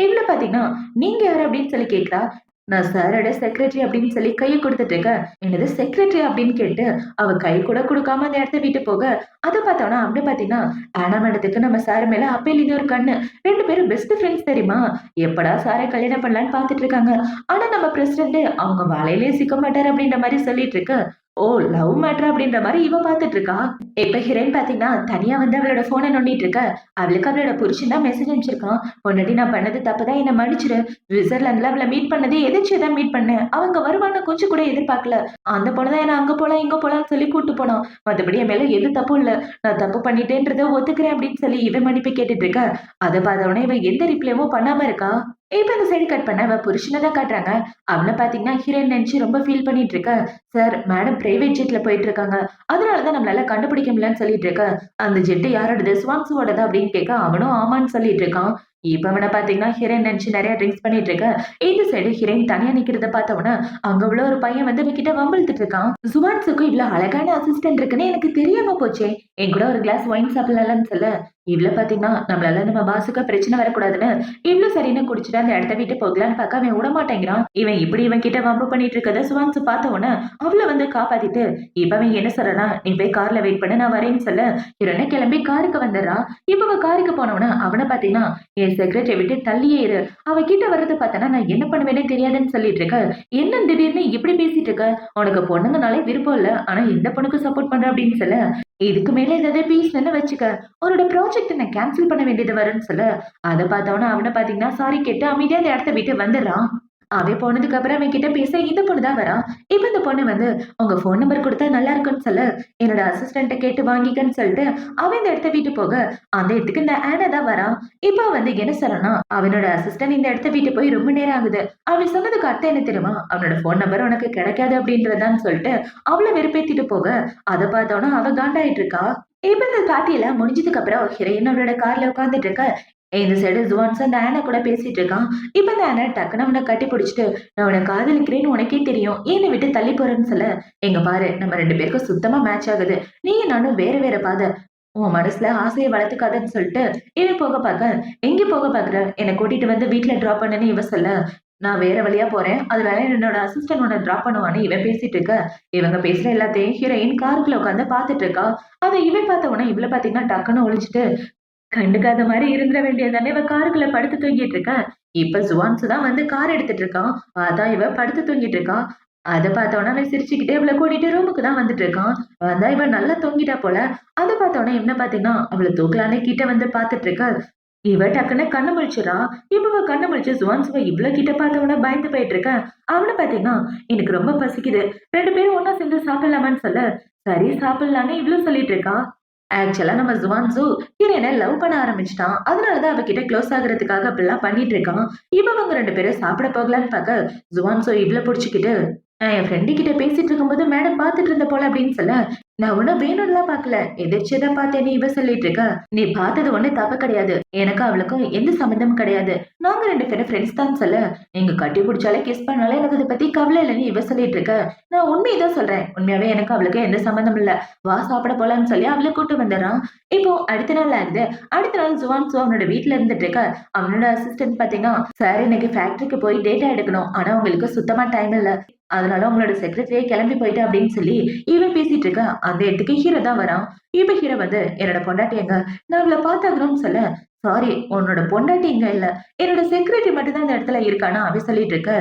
இவள பாத்தீங்கன்னா, நீங்க யாரு அப்படின்னு சொல்லி கேக்குறா. நான் சாரோட செக்ரட்டரி அப்படின்னு சொல்லி கைய குடுத்துட்டு இருக்க. என்னது செக்ரட்டரி அப்படின்னு கேட்டு அவ கை கூட குடுக்காம அந்த இடத்த விட்டு போக, அத பார்த்தோம்னா அப்படி பாத்தீங்கன்னா, ஆனா மேடத்துக்கு நம்ம சார் மேல அப்பையிலிருந்து ஒரு கண்ணு. 2 பேரும் பெஸ்ட் ஃப்ரெண்ட்ஸ் தெரியுமா? எப்படா சார கல்யாணம் பண்ணலான்னு பாத்துட்டு இருக்காங்க. ஆனா நம்ம பிரசிடென்ட் அவங்க வலையிலேயே சிக்க மாட்டாரு அப்படின்ற மாரி சொல்லிட்டு இருக்க. ஓ! லவ் மேட்டர் அப்படின்ற மாரி இவ பாத்துட்டு இருக்கா. இப்ப ஹீரோயின் பாத்தீங்கன்னா, தனியா வந்து அவளோட ஃபோன நோண்டிட்டு இருக்க. அவளுக்கு அவளோட புருஷன் தான் மெசேஜ் அனுப்பிச்சிருக்கான். "பொண்டாட்டி நான் பண்ணது தப்பு தான் என்ன மன்னிச்சிடு. ஸ்விட்சர்லாந்துல அவள மீட் பண்ணது எதேர்ச்சியா தான் மீட் பண்ணேன். அவங்க வருவான்னு கொஞ்சம் கூட எதிர்பார்க்கல. அந்த பொண்ணு தான் என்ன அங்க போலாம், இங்க போலாம்ன்னு சொல்லி கூட்டு போனா. மத்தபடி என் மேல எந்த தப்பும் இல்ல. நான் தப்பு பண்ணிட்டேன்றத ஒத்துக்கிறேன்" அப்படின்னு சொல்லி இவன் மன்னிப்பு கேட்டுட்டு இருக்க. அத பார்த்த உடனே இவ எந்த ரிப்ளையும் பண்ணாம இருக்கா. இப்ப இந்த சைடு கட் பண்ண அவ புருஷன தான் காட்டுறாங்க. அவன பாத்தீங்கன்னா ஹீரோயின் நெனச்சு ரொம்ப ஃபீல் பண்ணிட்டு இருக்க. "சார் மேடம் பிரைவேட் ஜெட்ல போயிட்டு இருக்காங்க. அதனால தான் நம்மளால கண்டுபிடிக்க முடியலன்னு" சொல்லிட்டு இருக்க. "அந்த ஜெட் யாரோடது? சுவான்சுவோடதா?" அப்படின்னு கேட்க, அவனும் ஆமான்னு சொல்லிட்டு இருக்கான். இப்ப அவன பாத்தீங்கன்னா ஹீரோயின் நெனச்சு நெறைய ட்ரிங்க்ஸ் பண்ணிட்டு இருக்க. இந்த சைடு ஹீரோயின் தனியா நிக்கிறத பார்த்தவன, அங்க உள்ள ஒரு பையன் வந்து இவகிட்ட வம்பிழுத்துட்டு இருக்கான். "சுவான்சுக்கு இவ்ளோ அழகான அசிஸ்டன்ட் இருக்குன்னு எனக்கு தெரியாம போச்சே. என் கூட ஒரு கிளாஸ் ஒயின் சாப்பிடலாம்னு" சொல்ல, இவ்ள பாத்தீங்கன்னா நம்மளால நம்ம பாஸுக்கு பிரச்சனை வரக்கூடாதுன்னு இவ்ளோ சரின்னு குடிச்சிட்டு அந்த இடத்த விட்டு போகலான்னு பார்க்க அவன் விடமாட்டேங்கிறான். இவன் இப்படி இவன் கிட்ட வம்பு பண்ணிட்டு இருக்கத சுவான்சு பார்த்த உடனே அவள வந்து காப்பாத்திட்டு, இப்ப அவன் என்ன சொல்றானா, "நீ போய் கார்ல வெயிட் பண்ணு நான் வரேன்னு" சொல்ல, ஹீரோயின கிளம்பி காருக்கு வந்துடுறா. இப்ப அவ காருக்கு போனவன அவன பாத்தீங்கன்னா, "என் செக்ரட்டரிய விட்டு தள்ளியே இரு. அவ கிட்ட வர்றத பார்த்தனா நான் என்ன பண்ணுவேனே தெரியாதுன்னு" சொல்லிட்டு இருக்க. "என்ன திடீர்னு இப்படி பேசிட்டு இருக்க? உனக்கு பொண்ணுங்கனாலே விருப்பம் இல்ல. ஆனா இந்த பொண்ணுக்கு சப்போர்ட் பண்ற" அப்படின்னு சொல்ல, "இதுக்கு மேல ஏதாவது பேசினேன்னு வச்சுக்க, உன்னோட ப்ராஜெக்ட்ட நான் கேன்சல் பண்ண வேண்டியது வரும்ன்னு" சொல்ல, அத பார்த்தவன அவன பார்த்தீங்கன்னா சாரி கேட்டு அமைதியா அந்த இடத்த விட்டு வந்துடுறான். அவன் போனதுக்கு அப்புறம் அவன் கிட்ட பேச இந்த பொண்ணு தான் வரா. இப்ப இந்த பொண்ணு வந்து, "உங்க ஃபோன் நம்பர் குடுத்தா நல்லா இருக்கும்ன்னு" சொல்ல, என்னோட அசிஸ்டன்ட்ட கேட்டு வாங்கிக்கன்னு சொல்லிட்டு, அவன் இந்த இடத்த விட்டு போக, அந்த இடத்துக்கு இந்த ஆனா தான் வரா. இப்ப அவன் வந்து என்ன சொல்றான்னா, அவனோட அசிஸ்டன்ட் இந்த இடத்த விட்டு போய் ரொம்ப நேரம் ஆகுது. அவன் சொன்னதுக்கு அர்த்தம் என்ன தெரியுமா? அவனோட ஃபோன் நம்பர் உனக்கு கிடைக்காது அப்படின்றதான்னு சொல்லிட்டு, அவள வெறுப்பேத்திட்டு போக, அத பார்த்தோன அவ காண்டாயிட்டு இருக்கா. இப்ப இந்த பார்ட்டியெல்லாம் முடிஞ்சதுக்கு அப்புறம் ஹீரோயின் அவளோட கார்ல உட்கார்ந்துட்டு இருக்க. இந்த சைடு ஜுவான்ஸ் அந்த ஆனா கூட பேசிட்டு இருக்கான். இப்ப அந்த ஆனா டக்குனு அவன கட்டி பிடிச்சுட்டு, "நான் உன்ன காதலிக்கிறேன்னு உனக்கே தெரியும். ஏன் என்னை விட்டு தள்ளி போறேன்னு" சொல்ல, "இங்க பாரு நம்ம 2 பேருக்கும் சுத்தமா மேட்ச் ஆகுது. நீயும் நானும் வேற வேற பாதை. உன் மனசுல ஆசைய வளர்த்துக்காதன்னு" சொல்லிட்டு இவன் போக பாக்க, "எங்க போக பாக்குற? என்ன கூட்டிட்டு வந்து வீட்ல டிராப் பண்ணுன்னு" இவ சொல்ல, "நான் வேற வழியா போறேன். அதனால என்னோட அசிஸ்டன்ட் உன்ன டிராப் பண்ணுவான்னு" இவன் பேசிட்டு இருக்க. இவங்க பேசுற எல்லாத்தையும் ஹீரோயின் காருக்குள்ள உட்கார்ந்து பாத்துட்டு இருக்கா. அத இவன் பார்த்த உடனே இவள பாத்தீங்கன்னா டக்குன்னு ஒளிஞ்சுட்டு, கண்டுக்காத மாரி இருந்துற வேண்டியது தானே! இவ காருக்குள்ள படுத்து தூங்கிட்டு இருக்கா. இப்ப ஜுவான்சு தான் வந்து கார் எடுத்துட்டு இருக்கான். பார்த்தா இவ படுத்து தூங்கிட்டு இருக்கா. அத பார்த்தோனே அவன் சிரிச்சுக்கிட்டே இவள கூட்டிட்டு ரூமுக்கு தான் வந்துட்டு இருக்கான். வந்தா இவ நல்லா தூங்கிட்டா போல. அத பார்த்தோனே இவன பார்த்தீங்கன்னா, அவள தூக்கலான்னு கிட்ட வந்து பார்த்துட்டு இருக்கா. இவ டக்குன்னு கண்ணு முழிச்சுறா. இப்ப இவ கண்ணு முழிச்சு ஜுவான்சுவ இவ்ளோ கிட்ட பார்த்தவொன்னே பயந்து போயிட்டு இருக்கா. அவன பார்த்தீங்கன்னா, "எனக்கு ரொம்ப பசிக்குது. 2 பேரும் ஒண்ணா சேர்ந்து சாப்பிடலாமான்னு" சொல்ல, "சரி சாப்பிடலான்னு" இவ்ளோ சொல்லிட்டு இருக்கா. ஆக்சுவலா நம்ம ஜுவான்சு ஹீரோயின லவ் பண்ண ஆரம்பிச்சுட்டான். அதனால தான் அவகிட்ட க்ளோஸ் ஆகுறதுக்காக அப்படிலாம் பண்ணிட்டு இருக்கான். இப்ப அவங்க 2 பேரும் சாப்பிட போகலான்னு பாக்க, ஜுவான்சு இவ்ள புடிச்சுக்கிட்டு, "நான் என் ஃப்ரெண்டு கிட்ட பேசிட்டு இருக்கும்போது மேடம் பாத்துட்டு இருந்த போல" அப்படின்னு சொல்ல, நான் ஒன்னும் வேணும்லாம் பாக்கல. எதிர்ச்சியதான் பார்த்தேன்னு இவ சொல்லிட்டு இருக்க. நீ பார்த்தது ஒண்ணு தப்பு கிடையாது. எனக்கு அவளுக்கும் எந்த சம்மந்தமும் கிடையாது. நாங்க 2 பேரும் ஃப்ரெண்ட்ஸ் தான் சொல்ல. நீங்க கட்டி பிடிச்சாலே கிஸ் பண்ணாலே எனக்கு இத பத்தி கவலை இல்லன்னு இவ சொல்லிட்டு இருக்க. நான் உண்மையதான் சொல்றேன். உண்மையாவே எனக்கு அவளுக்கு எந்த சம்மந்தமும் இல்ல. வா சாப்பிட போலாம்னு சொல்லி அவளை கூட்டு வந்துடுறான். இப்போ அடுத்த நாள் ஆகுது. அடுத்த நாள் ஜுவான்சு அவனோட வீட்ல இருந்துட்டு இருக்க. அவனோட அசிஸ்டன்ட் பாத்தீங்கன்னா, சார் இன்னைக்கு ஃபேக்டரிக்கு போய் டேட்டா எடுக்கணும். ஆனா உங்களுக்கு சுத்தமா டைம் இல்ல. அதனால உங்களோட செக்ரட்டரியே கிளம்பி போயிட்டு அப்படின்னு சொல்லி இவன் பேசிட்டு இருக்க. அந்த இடத்துக்கு ஹீரோ தான் வரான். இப்ப ஹீரோ வந்து என்னோட பொண்டாட்டி எங்க, நான் அவளை பார்த்தாகணும்னு சொல்ல, சாரி உன்னோட பொண்டாட்டி இங்க இல்ல, என்னோட செக்ரட்டரி மட்டும் தான் இந்த இடத்துல இருக்கானா அவ சொல்லிட்டு இருக்க.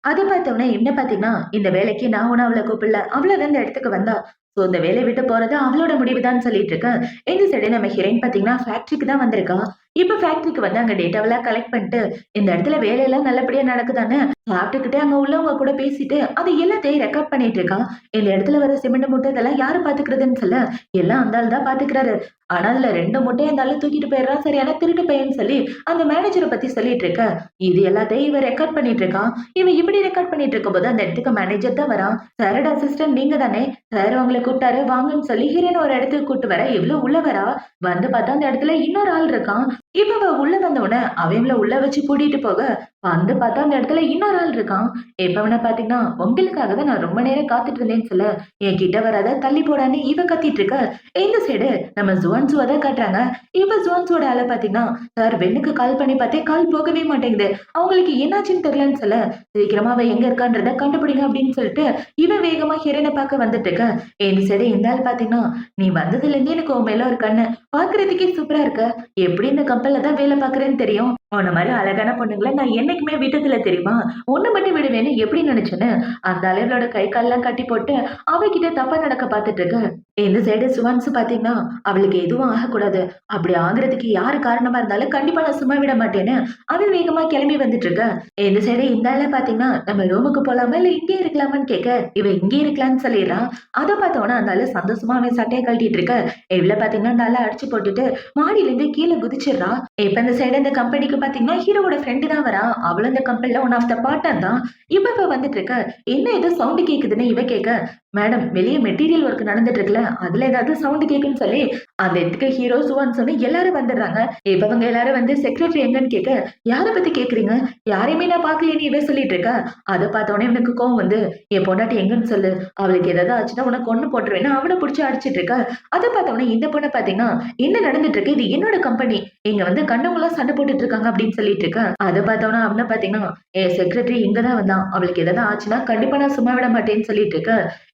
அதை பார்த்தவொடனே என்ன பாத்தீங்கன்னா, இந்த வேலைக்கு நான் ஒன்னும் அவளை கூப்பிடல, அவளதான் இந்த இடத்துக்கு வந்தா. சோ இந்த வேலையை விட்டு போறது அவளோட முடிவுதான் சொல்லிட்டு இருக்க. இந்த சைடு நம்ம ஹீரோயின் பாத்தீங்கன்னா ஃபேக்டரிக்கு தான் வந்திருக்கா. இப்ப ஃபேக்டரிக்கு வந்து அங்க டேட்டாவெல்லாம் கலெக்ட் பண்ணிட்டு இந்த இடத்துல வேலையெல்லாம் நல்லபடியா நடக்குதான்னு சாப்பிட்டுக்கிட்டே அங்க உள்ளவங்க கூட பேசிட்டு அது எல்லாத்தையும் ரெக்கார்ட் பண்ணிட்டு இருக்கான். இந்த இடத்துல வர சிமெண்ட் மூட்டை இதெல்லாம் யாரு பாத்துக்கிறதுன்னு சொல்ல எல்லாம் அந்த ஆள் தான் பாத்துக்கிறாரு. ஆனா அதுல 2 மூட்டையை அந்த ஆளு தூக்கிட்டு போயிடுறான். சரியான திருட்டு பையன்னு சொல்லி அந்த மேனேஜரை பத்தி சொல்லிட்டு இருக்க. இது எல்லாத்தையும் இவன் ரெக்கார்ட் பண்ணிட்டு இருக்கான். இவன் இப்படி ரெக்கார்ட் பண்ணிட்டு இருக்கும் போது அந்த இடத்துக்கு மேனேஜர் தான் வரான். சாரோட அசிஸ்டன்ட் நீங்க தானே, சார் உங்களை கூப்பிட்டாரு வாங்கன்னு சொல்லி ஹீரோயின் ஒரு இடத்துக்கு கூட்டு வர இவ்வளவு உள்ள வரா. வந்து பார்த்தா அந்த இடத்துல இன்னொரு ஆள் இருக்கான். இப்ப அவ உள்ள வந்த உடனே அவங்கள உள்ள வச்சு கூட்டிட்டு போக வந்து பார்த்தா அந்த இடத்துல இன்னொரு ஆள் இருக்கான். எப்பவன பாத்தீங்கன்னா உங்களுக்காக தான் நான் ரொம்ப நேரம் காத்துட்டு இருந்தேன்னு சொல்ல, என் கிட்ட வராத தள்ளி போடான்னு இவ கத்திட்டு இருக்க. இந்த சைடு நம்ம ஜுவான்சுவா தான் காட்டுறாங்க. இப்ப ஜுவான்சுவோட ஆளை பாத்தீங்கன்னா, சார் வெண்ணுக்கு கால் பண்ணி பார்த்தேன், கால் போகவே மாட்டேங்குது, அவங்களுக்கு என்னாச்சுன்னு தெரியலன்னு சொல்ல, சீக்கிரமா அவ எங்க இருக்கான்றத கண்டுபிடிங்க அப்படின்னு சொல்லிட்டு இவன் வேகமா ஹீரோனை பார்க்க வந்துட்டு இருக்க. இந்த சைடு இந்த ஆள் பாத்தீங்கன்னா, நீ வந்ததுல இருந்து எனக்கு உன் மேல ஒரு கண்ணு, பாக்குறதுக்கே சூப்பரா இருக்க, எப்படி இந்த கம்பெனில தான் வேலை பாக்குறேன்னு தெரியும், உன்ன மாதிரி அழகான பொண்ணுங்களை நான் என்னைக்குமே விட்டதில்ல தெரியுமா, ஒண்ணு மட்டும் விடுவேன்னு எப்படி நினைச்சேன்னு அந்த அளவுலோட கை கால்லாம் கட்டி போட்டு அவகிட்ட தப்பா நடக்க பார்த்துட்டு இருக்க. இந்த சைடு சுவான்ஸ் பாத்தீங்கன்னா, அவளுக்கு எதுவும் ஆகக்கூடாது, அப்படி ஆகுறதுக்கு யாரு காரணமா இருந்தாலும் கண்டிப்பா நான் சும்மா விட மாட்டேன்னு அவன் வேகமா கிளம்பி வந்துட்டு இருக்க. இந்த சைடு இந்த ஆள பாத்தீங்கன்னா, நம்ம ரூமுக்கு போலாமா இல்ல இங்கே இருக்கலாமான்னு கேட்க, இவ இங்கே இருக்கலாம்னு சொல்லிடுறான். அதை பார்த்தவொன்னா அந்த ஆளு சந்தோஷமா அவன் சட்டையை கழட்டிட்டு இருக்க. இவ்வளவு பாத்தீங்கன்னா அந்த ஆளை அடிச்சு போட்டுட்டு மாடியில இருந்து கீழே குதிச்சிடுறா. இப்ப இந்த சைடு இந்த கம்பெனிக்கு பாத்தீங்கன்னா ஹீரோவோட ஃப்ரெண்டு தான் வரா. அவளும் இந்த கம்பெனில ஒன் ஆஃப் த பார்ட்னர் தான். இப்ப இவ வந்துட்டு இருக்க. என்ன ஏதோ சவுண்ட் கேக்குதுன்னு இவ கேட்க, மேடம் வெளியே மெட்டீரியல் ஒர்க் நடந்துட்டு இருக்குல்ல, அதுல ஏதாவது சவுண்ட் கேக்குன்னு சொல்லி அந்த இடத்துக்கு ஹீரோ சுவான் சொல்லி எல்லாரும் வந்துடுறாங்க. இப்ப அவங்க எல்லாரும் வந்து செக்ரட்டரி எங்கன்னு கேட்க, யார பத்தி கேக்குறீங்க, யாரையுமே நான் பாக்கலன்னு இவ சொல்லிட்டு இருக்க. அதை பார்த்தவொடனே எனக்கு கோவம் வந்து, என் பொண்டாட்டி எங்கன்னு சொல்லு, அவளுக்கு ஏதாவது ஆச்சுன்னா உனக்கு ஒண்ணு போட்டுருவேன்னு அவனை பிடிச்சி அடிச்சிட்டு இருக்க. அதை பார்த்தவொடனே இந்த பொண்ணை பாத்தீங்கன்னா, என்ன நடந்துட்டு இருக்கு, இது என்னோட கம்பெனி, இங்க வந்து கண்டவங்களாம் சண்டை போட்டுட்டு இருக்காங்க அப்படின்னு சொல்லிட்டு இருக்க. அதை பார்த்தவொன்னா அவனை பாத்தீங்கன்னா, என் செக்ரட்டரி இங்கதான் வந்தான், அவளுக்கு ஏதாவது ஆச்சுன்னா கண்டிப்பா நான் சும்மா விட மாட்டேன்னு சொல்லிட்டு இருக்க.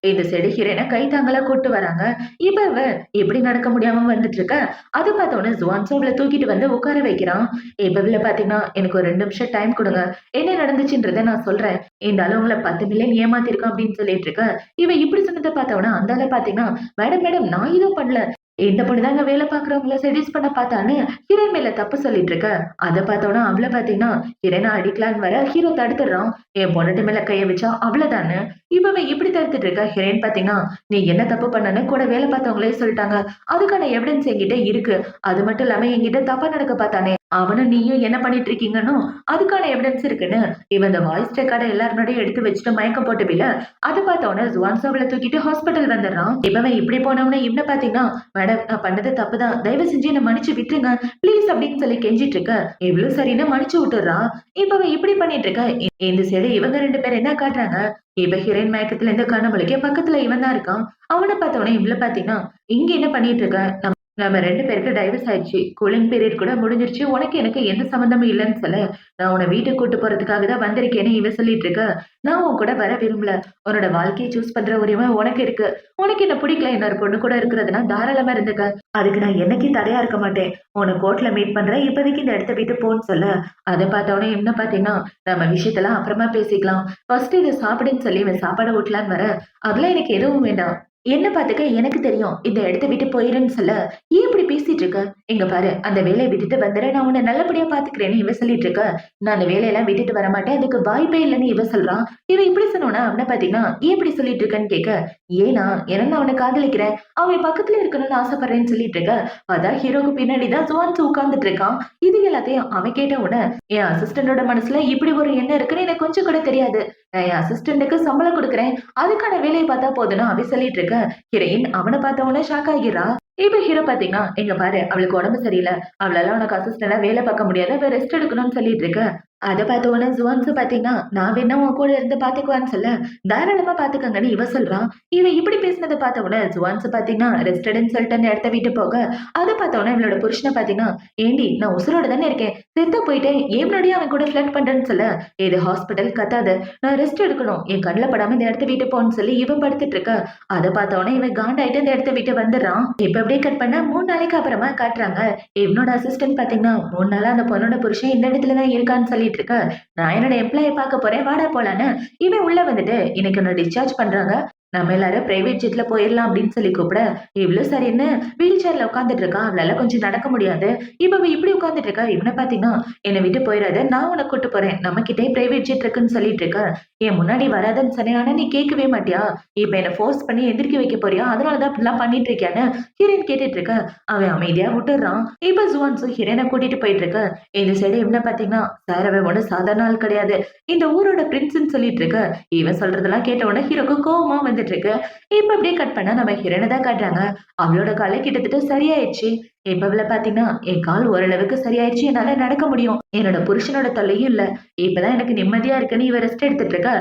இந்த சைடு ஹீரோயினை கைத்தாங்களா கூட்டு வராங்க. இப்ப அவ எப்படி நடக்க முடியாம வந்துட்டு இருக்க. அது பார்த்தோன்னே ஜுவான்சோ அவளை தூக்கிட்டு வந்து உட்கார வைக்கிறான். இப்ப இவள பாத்தீங்கன்னா, எனக்கு ஒரு 2 நிமிஷம் டைம் கொடுங்க, என்ன நடந்துச்சுன்றத நான் சொல்றேன், இந்த ஆளு உங்களை 10 மில்லியன் ஏமாத்திருக்கான் அப்படின்னு சொல்லிட்டு இருக்க. இவ இப்படி சொன்னதை பார்த்தவனா அந்த ஆளை பாத்தீங்கன்னா, மேடம் மேடம் நான் எதுவும் பண்ணல, இந்த பொண்ணுதாங்க வேலை பாக்குறவங்கள செடியூஸ் பண்ண பார்த்தான்னு ஹீரோயின் மேல தப்பு சொல்லிட்டு இருக்க. அதை பார்த்தோன்னா அவளை பாத்தீங்கன்னா ஹீரோயினை அடிக்கலான்னு வர ஹீரோ தடுத்துடுறான். என் பொண்ணு மேல கைய வச்சா அவ்வளவுதானு இவ இப்படி தடுத்துட்டு இருக்க. ஹீரோயின் பாத்தீங்கன்னா, நீ என்ன தப்பு பண்ணனு கூட வேலை பார்த்தவங்களே சொல்லிட்டாங்க, அதுக்கான எவிடன்ஸ் என்கிட்ட இருக்கு, அது மட்டும் இல்லாம என்கிட்ட தப்பா நடக்க பார்த்தானே அவனும் நீயும் என்ன பண்ணிட்டு இருக்கீங்கன்னு அதுக்கான எவிடன்ஸ் இருக்குன்னு இவன் இந்த வாய்ஸ் ரெக்கார்டை எல்லாருடைய எடுத்து வச்சுட்டு மயக்கம் போட்டு பில. அதை பார்த்தவன ஜுவான்சோவலை தூக்கிட்டு ஹாஸ்பிட்டல் வந்துடுறான். இவன் இப்படி போனவன இவனை பாத்தீங்கன்னா, மேடம் நான் பண்ணது தப்புதான், தயவு செஞ்சு என்ன மன்னிச்சு விட்டுருங்க ப்ளீஸ் அப்படின்னு சொல்லி கெஞ்சிட்டு இருக்க. இவ்வளவு சரின்னு மன்னிச்சு விட்டுறான். இப்ப இப்படி பண்ணிட்டு இருக்க. இந்த சைடு இவங்க 2 பேரும் என்ன காட்டுறாங்க, இப்ப ஹீரோயின் மயக்கத்துல இருந்து கண்ணமுழிக்க பக்கத்துல இவன் தான் இருக்கான். அவனை பார்த்தவனே இவ்வளவு பாத்தீங்கன்னா, இங்க என்ன பண்ணிட்டு இருக்க, நம்ம 2 பேருக்கு டைவர்ஸ் ஆயிடுச்சு, கூலிங் பீரியட் கூட முடிஞ்சிருச்சு, உனக்கு எனக்கு எந்த சம்பந்தமும் இல்லைன்னு சொல்ல, நான் உன்னை வீட்டுக்கு கூட்டு போறதுக்காக தான் வந்திருக்கேன்னு இவ சொல்லிட்டு இருக்க. நான் உன் கூட வர விரும்பல, உன்னோட வாழ்க்கையை சூஸ் பண்ற உரிமை உனக்கு இருக்கு, உனக்கு என்ன பிடிக்கல இன்னொரு பொண்ணு கூட இருக்கிறதுனா தாராளமா இருந்துக்க, அதுக்கு நான் என்னைக்கு தடையா இருக்க மாட்டேன், உன்னை கோர்ட்ல மீட் பண்றேன், இப்போதைக்கு இந்த இடத்த விட்டு போன்னு சொல்ல. அதை பார்த்தவனே என்ன பாத்தீங்கன்னா, நம்ம விஷயத்தெல்லாம் அப்புறமா பேசிக்கலாம், ஃபர்ஸ்ட் இதை சாப்பிடுன்னு சொல்லி இவன் சாப்பாடை ஊட்டலான்னு வர, அதெல்லாம் எனக்கு எதுவும் வேண்டாம், என்ன பாத்துக்க எனக்கு தெரியும், இந்த இடத்த விட்டு போயிருன்னு சொல்ல, ஏன் இப்படி பேசிட்டு இருக்க, இங்க பாரு அந்த வேலையை விட்டுட்டு வந்துற, நான் உன்னை நல்லபடியா பாத்துக்கிறேன்னு இவ சொல்லிட்டு இருக்க. நான் அந்த வேலையெல்லாம் விட்டுட்டு வர மாட்டேன், அதுக்கு வாய்ப்பே இல்லைன்னு இவ சொல்றான். இவ இப்படி சொன்னோன்னா அவனை பாத்தீங்கன்னா, ஏன் இப்படி சொல்லிட்டு இருக்கன்னு கேட்க, ஏன்னா நான் அவனை காதலிக்கிறேன், அவன் பக்கத்துல இருக்கணும்னு ஆசைப்படுறேன்னு சொல்லிட்டு இருக்க. அதான் ஹீரோக்கு பின்னாடிதான் ஜுவான்ஸ் உட்கார்ந்துட்டு இருக்கான். இது எல்லாத்தையும் அவன் கேட்ட உடனே, என் அசிஸ்டண்டோட மனசுல இப்படி ஒரு எண்ணம் இருக்குன்னு எனக்கு கொஞ்சம் கூட தெரியாது, நான் என் அசிஸ்டன்ட்டுக்கு சம்பளம் கொடுக்குறேன், அதுக்கான வேலையை பார்த்தா போதுன்னு அவ சொல்லிட்டு இருக்க. இருக்க ஹீரோயின் அவனை பார்த்தவொடனே ஷாக் ஆகிறா. இப்ப ஹீரோ பாத்தீங்கன்னா, "இங்க பாரு அவளுக்கு உடம்பு சரியில்ல. அவளால உனக்கு அசிஸ்டன்டா வேலை பார்க்க முடியாது. அவ ரெஸ்ட் எடுக்கணும்னு சொல்லிட்டு இருக்க." அத பார்த்த உடனே ஜுவான்ஸ் பாத்தீங்கன்னா, "நான் வேணா உன் கூட இருந்து பாத்துக்குவான்னு சொல்ல, தாராளமா பாத்துக்கங்கன்னு" இவ சொல்றான். இவ இப்படி பேசினத பார்த்த உடனே ஜுவான்ஸ் பாத்தீங்கன்னா, ரெஸ்ட் எடுன்னு சொல்லிட்டு அந்த இடத்த விட்டு போக, அத பார்த்த உடனே இவளோட புருஷன பாத்தீங்கன்னா, "ஏண்டி நான் உசுரோட தானே இருக்கேன். செத்தா போயிட்டேன். ஏன் முன்னாடியே அவன் கூட ஃபிளர்ட் பண்றேன்னு சொல்ல, இது ஹாஸ்பிட்டல் கத்தாத. நான் ரெஸ்ட் எடுக்கணும். என் கண்ணுல படாம இந்த இடத்த விட்டு போன்னு சொல்லி இவன் படுத்துட்டு இருக்க. அத பார்த்த உடனே இவன் காண்டாயிட்டு அந்த இடத்த விட்டு வந்துடுறான். இப்ப அப்படியே கட் பண்ணா 3 நாளைக்கு அப்புறமா காட்டுறாங்க. இவனோட அசிஸ்டன்ட் பாத்தீங்கன்னா, 3 நாளா அந்த பொண்ணோட புருஷன் இந்த இடத்துல தான் இருக்கான்னு சொல்லிட்டு இருக்க. நான் என்னோட எம்ப்ளாய பார்க்க போறேன் வாடா போலான்னு இவன் உள்ள வந்துட்டு இன்னைக்கு என்ன டிஸ்சார்ஜ் பண்றாங்க. நம்ம எல்லாரும் பிரைவேட் ஜெட்ல போயிடலாம் அப்படின்னு சொல்லி கூப்பிட இவ்வளவு சரின்னு வீல் சேர்ல உட்காந்துட்டு இருக்கா. அவளால கொஞ்சம் நடக்க முடியாது. இப்ப அவ இப்படி உட்காந்துட்டு இருக்கா. இவனை பாத்தீங்கன்னா, என்னை விட்டு போயிடாத, நான் உன்னை கூட்டு போறேன், நம்ம கிட்டே பிரைவேட் ஜெட் இருக்குன்னு சொல்லிட்டு இருக்க. என் முன்னாடி வராதன்னு சொன்னேன், ஆனா நீ கேட்கவே மாட்டியா? இப்ப என்ன ஃபோர்ஸ் பண்ணி எந்திரிக்க வைக்க போறியா? அதனாலதான் இப்படிலாம் பண்ணிட்டு இருக்கியான்னு ஹீரோயின் கேட்டுட்டு இருக்க. அவன் அமைதியா விட்டுறான். இப்ப ஜுவான்ஸும் ஹீரோனை கூட்டிட்டு போயிட்டு இருக்க. இந்த சைடு இவனை பாத்தீங்கன்னா, சார் அவன் ஒண்ணு சாதாரண ஆள் கிடையாது, இந்த ஊரோட பிரின்ஸ்ன்னு சொல்லிட்டு இருக்க. இவன் சொல்றதெல்லாம் கேட்ட உடனே ஹீரோக்கு கோவமா வந்துட்டு இருக்கு. இப்ப அப்படியே கட் பண்ணா நம்ம ஹீரோனை தான் காட்டுறாங்க. அவளோட காலை கிட்டத்தட்ட சரியாயிடுச்சு. இப்ப அவள பாத்தீங்கன்னா, என் கால் ஓரளவுக்கு சரியாயிடுச்சு, என்னால நடக்க முடியும், என்னோட புருஷனோட தொல்லையும் இல்ல, இப்பதான் எனக்கு நிம்மதியா இருக்குன்னு இவ ரெஸ்ட் எடுத்துட்டு இருக்கா.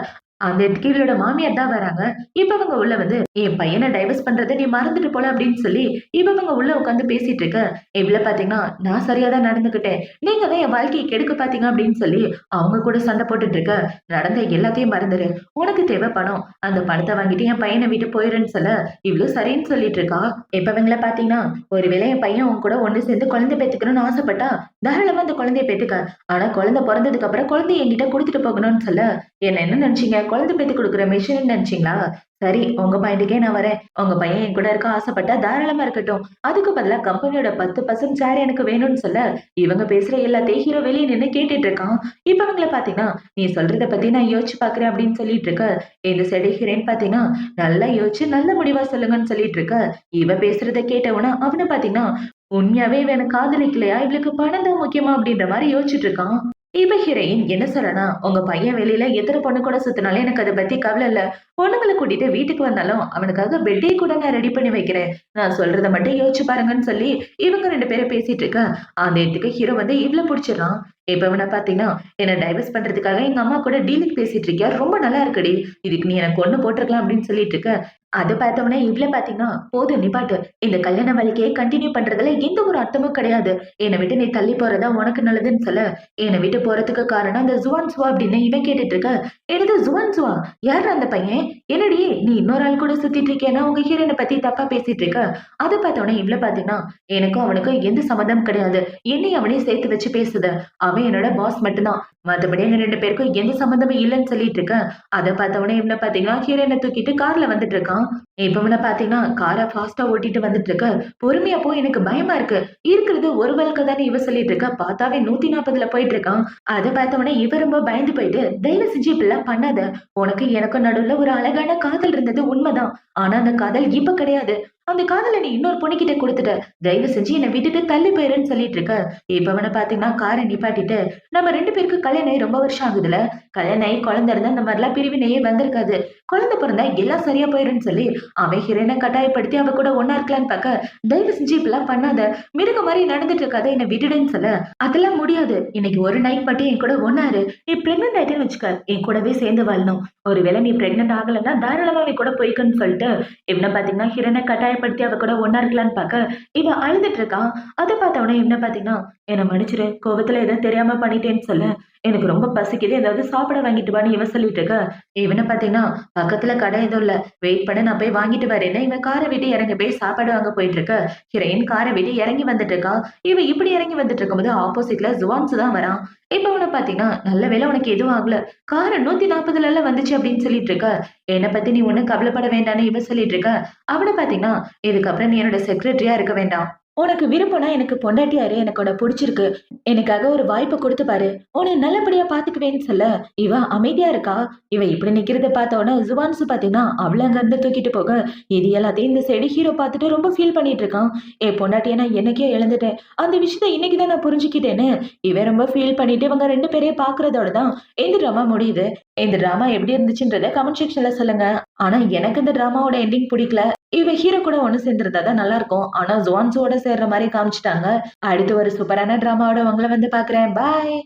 அந்த இடத்துக்கு இவளோட மாமியார் தான் வராங்க. இப்ப அவங்க உள்ள வந்து, என் பையனை டைவர்ஸ் பண்றதை நீ மறந்துட்டு போல அப்படின்னு சொல்லி இப்ப அவங்க உள்ள உட்காந்து பேசிட்டு இருக்க. இவ்வளவு பாத்தீங்கன்னா, நான் சரியாதான் நடந்துகிட்டேன், நீங்க தான் என் வாழ்க்கையை கெடுக்க பாத்தீங்க அப்படின்னு சொல்லி அவங்க கூட சண்டை போட்டுட்டு இருக்க. நடந்த எல்லாத்தையும் மறந்துரு, உனக்கு தேவை பணம், அந்த பணத்தை வாங்கிட்டு என் பையனை விட்டு போயிருன்னு சொல்ல இவ்வளவு சரின்னு சொல்லிட்டு இருக்கா. இப்ப இவங்கள பாத்தீங்கன்னா, ஒருவேளை என் பையன் உன் கூட ஒண்ணு சேர்ந்து குழந்தை பெத்துக்கணும்னு ஆசைப்பட்டா தாராளமா அந்த குழந்தைய பெத்துக்க. ஆனா குழந்தை பிறந்ததுக்கு அப்புறம் குழந்தைய என்கிட்ட கொடுத்துட்டு போகணும்னு சொல்ல, என்ன நினைச்சீங்க, குழந்தை பெத்து கொடுக்குற மிஷின் நினைச்சீங்களா? சரி, உங்க பாயிண்ட்டுக்கே நான் வரேன். உங்க பையன் என் கூட இருக்க ஆசைப்பட்டா தாராளமா இருக்கட்டும். அதுக்கு பதிலா கம்பெனியோட 10% ஷேர் எனக்கு வேணும்னு சொல்ல, இவங்க பேசுற எல்லாத்தையும் ஹீரோ வெளிய நின்னு கேட்டுட்டு இருக்கான். இப்ப அவங்கள பாத்தீங்கன்னா, நீ சொல்றத பத்தி நான் யோசிச்சு பாக்குறேன் அப்படின்னு சொல்லிட்டு இருக்க. இந்த சைடு ஹீரோயின் பாத்தீங்கன்னா, நல்லா யோசிச்சு நல்ல முடிவா சொல்லுங்கன்னு சொல்லிட்டு இருக்க. இவ பேசுறத கேட்டவன அவன பாத்தீங்கன்னா, உண்மையாவே இவன் என்ன காதலிக்கலையா? இவளுக்கு பணம் தான் முக்கியமா? அப்படின்ற மாரி யோசிச்சுட்டு இருக்கான். இப்ப ஹீரோயின் என்ன சொல்றனா, உங்க பையன் வெளியில எத்தனை பொண்ணு கூட சுத்தினாலும் எனக்கு அத பத்தி கவலை இல்ல. பொண்ணுங்கள கூட்டிட்டு வீட்டுக்கு வந்தாலும் அவனுக்காக பெட்டே கூட நான் ரெடி பண்ணி வைக்கிறேன். நான் சொல்றத மட்டும் யோசிச்சு பாருங்கன்னு சொல்லி இவங்க 2 பேரும் பேசிட்டு இருக்க. அந்த இடத்துக்கு ஹீரோ வந்து இவ்ள புடிச்சிடறான். இப்ப இவன பாத்தீங்கன்னா, என்ன டைவர்ஸ் பண்றதுக்காக எங்க அம்மா கூட டீலுக்கு பேசிட்டு இருக்கியா? ரொம்ப நல்லா இருக்குடி. இதுக்கு நீ எனக்கு கொன்னு போட்டுருக்கலாம் அப்படின்னு சொல்லிட்டு இருக்க. அத பார்த்தவுனே இவ்ள பாத்தீங்கன்னா, போதும் நிப்பாட்டு. இந்த கல்யாண வாழ்க்கையை கன்டின்யூ பண்றதுல எந்த ஒரு அர்த்தமும் கிடையாது. என்னை விட்டு நீ தள்ளி போறதா உனக்கு நல்லதுன்னு சொல்ல, என்னை விட்டு போறதுக்கு காரணம் அந்த ஜுவான்சுவா அப்படின்னு இவன் கேட்டுட்டு இருக்க. என்னது ஜுவான்சுவா? யாரு அந்த பையன்? என்னடி நீ இன்னொரு ஆள் கூட சுத்திட்டு இருக்கேன்னா உங்க ஹீரோயின பத்தி தப்பா பேசிட்டு இருக்க. அத பார்த்தவுனே இவ்ள பாத்தீங்கன்னா, எனக்கும் அவனுக்கும் எந்த சம்மந்தம் கிடையாது. என்னையும் அவனையும் சேர்த்து வச்சு பேசுத. அவன் என்னோட பாஸ் மட்டும்தான். மத்தபடி எங்க 2 பேருக்கும் எந்த சம்மந்தமும் இல்லன்னு சொல்லிட்டு இருக்க. அத பார்த்தவுனே இவன பாத்தீங்கன்னா, ஹீரோயின தூக்கிட்டு கார்ல வந்துட்டு இருக்கான். இப்ப இவன பாத்தீங்கன்னா, கார ஃபாஸ்ட்டா ஓட்டிட்டு வந்துட்டு இருக்க. பொறுமையா போ, எனக்கு பயமா இருக்கு. இருக்கிறது ஒரு வாழ்க்கை தானே இவ சொல்லிட்டு இருக்கா. பார்த்தாவே 140ல போயிட்டு இருக்கான். அத பார்த்தவுனே இவ ரொம்ப பயந்து போயிட்டு, தயவு செஞ்சு இப்படிலாம் பண்ணாத. உனக்கு எனக்கும் நடுவுல ஒரு அழகான காதல் இருந்தது உண்மைதான். ஆனா அந்த காதல் இப்ப கிடையாது. அந்த காதல நீ இன்னொரு பொண்ணுகிட்ட குடுத்துட்ட. தயவு செஞ்சு என்ன விட்டுட்டு தள்ளி போயிருன்னு சொல்லிட்டு இருக்க. இப்ப அவன பாத்தீங்கன்னா கார நிப்பாட்டிட்டு, நம்ம 2 பேருக்கு கல்யாணம் ஆகி ரொம்ப வருஷம் ஆகுதுல. கல்யாணம் ஆகி குழந்தை இருந்தா இந்த மாதிரிலாம் பிரிவினையே வந்திருக்காது. குழந்தை பிறந்தா எல்லாம் சரியா போயிருன்னு சொல்லி அவன் ஹீரோயின கட்டாயப்படுத்தி அவ கூட ஒண்ணா இருக்கலான்னு பாக்க, தயவு செஞ்சு இப்படிலாம் பண்ணாத. மிருக மாதிரி நடந்துட்டு இருக்காத, என்ன விட்டுடுன்னு சொல்ல, அதெல்லாம் முடியாது. இன்னைக்கு ஒரு நைட் மட்டும் என் கூட ஒண்ணா இரு. நீ பிரெக்னன்ட் ஆயிட்டேன்னு வச்சுக்க, என் கூடவே சேர்ந்து வாழணும். ஒருவேளை நீ பிரெக்னன்ட் ஆகலைன்னா தாராளமா அவன் கூட போய்க்கன்னு சொல்லிட்டு இவனை பாத்தீங்கன்னா ஹீரோயின கட்டாயப்படுத்தி அவ கூட ஒண்ணா இருக்கலான்னு பாக்க, இவன் அழுதுட்டு இருக்கான். அத பார்த்தவொடனே இவனை பாத்தீங்கன்னா, என்ன மன்னிச்சிரு, கோவத்துல ஏதோ தெரியாம பண்ணிட்டேன்னு சொல்ல, எனக்கு ரொம்ப பசிக்குது, ஏதாவது சாப்பிட வாங்கிட்டு வான்னு இவன் சொல்லிட்டு இருக்க. இவனை பாத்தீங்கன்னா, பக்கத்துல கடை எதுவும் இல்ல, வெயிட் பண்ண நான் போய் வாங்கிட்டு வரேன்னு இவன் காரை விட்டு இறங்கி போய் சாப்பாடு வாங்க போயிட்டு இருக்க. ஹீரோயின் காரை விட்டு இறங்கி வந்துட்டு இருக்கா. இவன் இப்படி இறங்கி வந்துட்டு இருக்கும்போது ஆப்போசிட்ல ஜுவான்ஸ் தான் வரான். இப்ப அவன பாத்தீங்கன்னா, நல்ல வேளை உனக்கு எதுவும் ஆகல, காரு 140ல வந்துச்சு அப்படின்னு சொல்லிட்டு இருக்க. என்ன பத்தி நீ ஒண்ணும் கவலைப்பட வேண்டாம்னு இவன் சொல்லிட்டு இருக்க. அவன பாத்தீங்கன்னா, இதுக்கப்புறம் நீ என்னோட செக்ரட்டரியா இருக்க வேண்டாம், உனக்கு விருப்பம்னா எனக்கு பொண்டாட்டியாரு, எனக்கு உன்னை புடிச்சிருக்கு, எனக்காக ஒரு வாய்ப்பு கொடுத்து பாரு, உன்னை நல்லபடியா பாத்துக்குவேன்னு சொல்ல இவ அமைதியா இருக்கா. இவ இப்படி நிக்கிறத பார்த்த உடனே ஜுவான்ஸ் பாத்தீங்கன்னா அவள அங்க இருந்து தூக்கிட்டு போக, இது எல்லாத்தையும் இந்த சைடு ஹீரோ பார்த்துட்டு ரொம்ப ஃபீல் பண்ணிட்டு இருக்கான். பொண்டாட்டிய நான் என்னைக்கே இழந்துட்டேன், அந்த விஷயத்த இன்னைக்குதான் நான் புரிஞ்சுக்கிட்டேன்னு இவன் ரொம்ப ஃபீல் பண்ணிட்டு இவங்க 2 பேரையும் பாக்குறதோட தான் இந்த டிராமா முடியுது. இந்த டிராமா எப்படி இருந்துச்சுன்றத கமெண்ட் செக்ஷன்ல சொல்லுங்க. ஆனா எனக்கு இந்த டிராமாவோட எண்டிங் பிடிக்கல. இவ ஹீரோ கூட ஒண்ணு சேர்ந்திருந்தா தான் நல்லா இருக்கும். ஆனா ஜுவான்ஸோட சேர்ற மாரி காமிச்சுட்டாங்க. அடுத்து ஒரு சூப்பரான டிராமாவோட உங்கள வந்து பார்க்குறேன். பாய்.